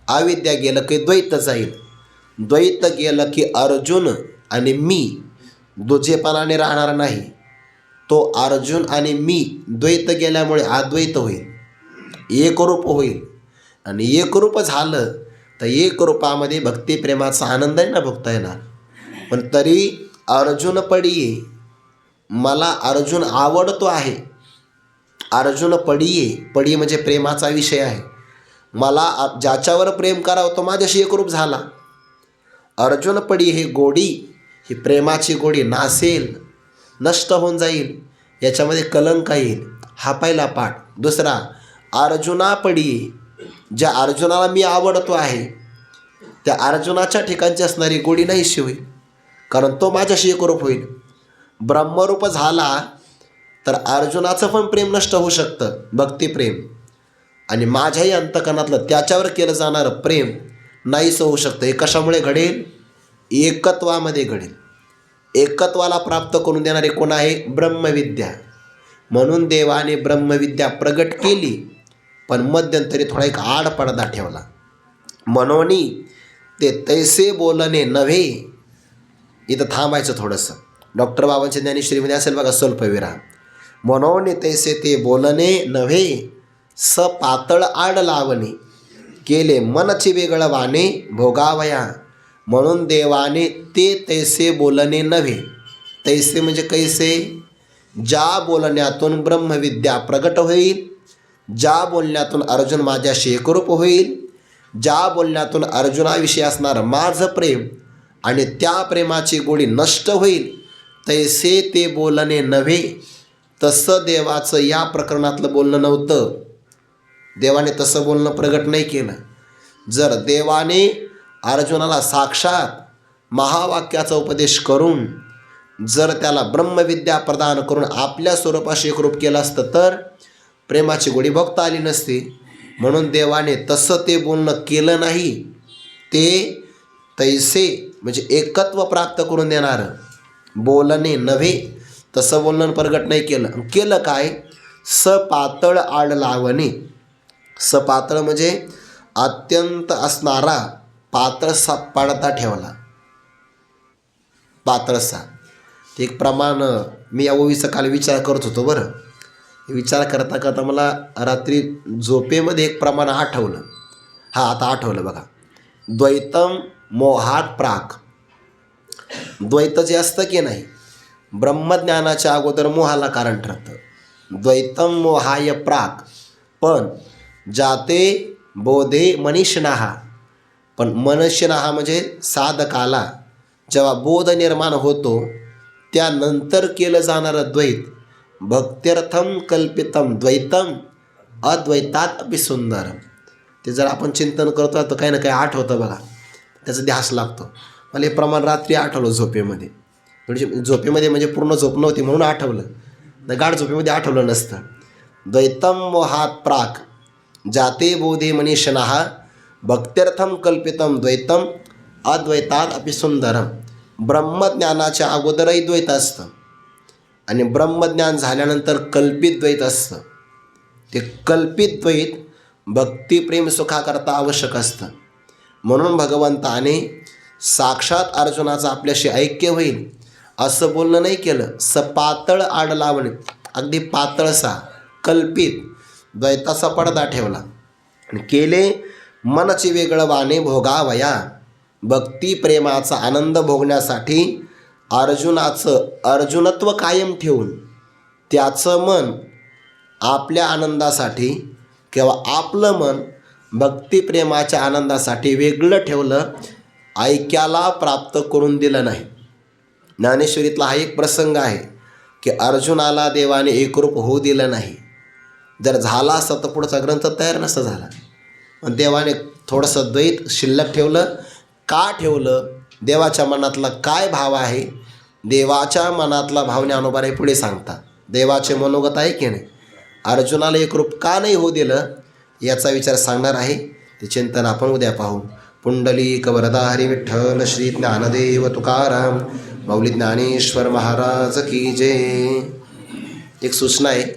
S1: अविद्या गेलं की द्वैत जाईल, द्वैत गेलं की अर्जुन आणि मी दुजेपणाने राहणार नाही. तो अर्जुन आणि मी द्वैत गेल्यामुळे अद्वैत होईल, एकरूप होईल. आणि एकरूप झालं तर एकरूपामध्ये भक्तिप्रेमाचा आनंदही ना भोगता येणार. पण तरी अर्जुन पडिये, मला अर्जुन आवडतो आहे. अर्जुन पडिये, पडिये म्हणजे प्रेमाचा विषय आहे. मला ज्याच्यावर प्रेम करावं तो माझ्याशी एकरूप झाला. अर्जुन पडिये ही गोडी, ही प्रेमाची गोडी नासेल, नष्ट होऊन जाईल, याच्यामध्ये कलंक येईल. हा पहिला पाठ. दुसरा, अर्जुना पडिये, ज्या अर्जुनाला मी आवडतो आहे त्या अर्जुनाच्या ठिकाणची असणारी गोडी नाहीशी होईल, कारण तो माझ्याशी एकरूप होईल. ब्रह्मरूप झाला तर अर्जुनाचं पण प्रेम नष्ट होऊ शकतं, भक्तिप्रेम, आणि माझ्याही अंतकरणातलं त्याच्यावर केलं जाणारं प्रेम नाहीसं होऊ शकतं. हे कशामुळे घडेल? एकत्वामध्ये घडेल. एकत्वाला प्राप्त करून देणारे कोण आहे? ब्रह्मविद्या. म्हणून देवाने ब्रह्मविद्या प्रगट केली, पण मध्यंतरी थोडा एक आड पडदा ठेवला. म्हणून ते तैसे बोलणे नव्हे. इथं थांबायचं थोडंसं. डॉक्टर बाबांच्या ज्ञानेश्वरीमध्ये असेल बघा स्वल्पविराम. म्हणून तैसे ते बोलणे नव्हे, स पातळ आड लावणे, केले मनची वेगळं वाणे भोगावया. म्हणून देवाने ते तैसे बोलणे नव्हे. तैसे म्हणजे कैसे? ज्या बोलण्यातून ब्रह्मविद्या प्रगट होईल, ज्या बोलण्यातून अर्जुन माझ्याशी एकरूप होईल, ज्या बोलण्यातून अर्जुनाविषयी असणारं माझं प्रेम आणि त्या प्रेमाची गोडी नष्ट होईल, तैसे ते बोलणे नव्हे. तसं देवाचं या प्रकरणातलं बोलणं नव्हतं. देवाने तसं बोलणं प्रगट नाही केलं. जर देवाने अर्जुनाला साक्षात महावाक्याचा उपदेश करून जर त्याला ब्रह्मविद्या प्रदान करून आपल्या स्वरूपाशी एकरूप केलं असतं तर प्रेमाची गोडी भोगता आली नसती. म्हणून देवाने तसं ते बोलणं केलं नाही. ते तैसे म्हणजे एकत्व प्राप्त करून देणारं बोलणे नव्हे. तसं बोलणं प्रगट नाही केलं. केलं काय? सपातळ आड लावणे. सपातळ म्हणजे अत्यंत असणारा पातळसा पाडता ठेवला. पातळसा ते एक प्रमाण. मी या ओवीचा काल विचार करत होतो बरं. विचार करता करता मला रात्री झोपेमध्ये एक प्रमाण आठवलं. आता आठवलं बघा. द्वैतम मोहात प्राक. द्वैत जे असतं की नाही ब्रह्मज्ञानाच्या अगोदर मोहाला कारण ठरतं. द्वैतम मोहाय प्राक. पण जाते बोधे मनीषिणः. पण मनुष्यनः म्हणजे साधकाला जेव्हा बोध निर्माण होतो त्यानंतर केलं जाणारं द्वैत भक्त्यर्थम कल्पितम द्वैतम अद्वैतात अपि सुंदरम. ते जर आपण चिंतन करतो तर काही ना काही आठवतं बघा. त्याचा ध्यास लागतो. मला हे प्रमाण रात्री आठवलं झोपेमध्ये. म्हणजे झोपेमध्ये म्हणजे पूर्ण झोप नव्हती म्हणून आठवलं. गाढ झोपेमध्ये आठवलं नसतं. द्वैतम मोहात प्राक जाते बोधे मनीषिणः भक्त्यर्थम कल्पितम द्वैतम अद्वैतात अपि सुंदरम. ब्रह्मज्ञानाच्या अगोदरही द्वैत असतं आणि ब्रह्मज्ञान झाल्यानंतर कल्पित द्वैत असतं. ते कल्पित द्वैत भक्तिप्रेम सुखाकरता आवश्यक असतं. म्हणून भगवंताने साक्षात अर्जुनाचं आपल्याशी ऐक्य होईल असं बोलणं नाही केलं. सपातळ आड लावणे. अगदी पातळसा कल्पित द्वैताचा पडदा ठेवला आणि केले मनची वेगळं वाणे भोगावया. भक्तिप्रेमाचा आनंद भोगण्यासाठी अर्जुनाचं अर्जुनत्व कायम ठेवून त्याचं मन आपल्या आनंदासाठी किंवा आपलं मन भक्तिप्रेमाच्या आनंदासाठी वेगळं ठेवलं. ऐक्याला प्राप्त करून दिलं नाही. ज्ञानेश्वरीतला हा एक प्रसंग आहे की अर्जुनाला देवाने एकरूप होऊ दिलं नाही. जर झाला असता तर पुढचा ग्रंथ तयार नसता झाला. पण देवाने थोडंसं द्वैत शिल्लक ठेवलं. का ठेवलं? देवाच्या मनातला काय भाव आहे? देवाच्या मनातला भाव ज्ञानोबा पुढे सांगतात. देवाचे मनोगत आहे की नाही. अर्जुनाला एकरूप का नाही होऊ दिलं याचा विचार सांगणार आहे. ते चिंतन आपण उद्या पाहू. पुंडलिक वरदा हरी विठ्ठल श्री ज्ञानदेव तुकाराम माऊली ज्ञानेश्वर महाराज की जय. एक सूचना आहे.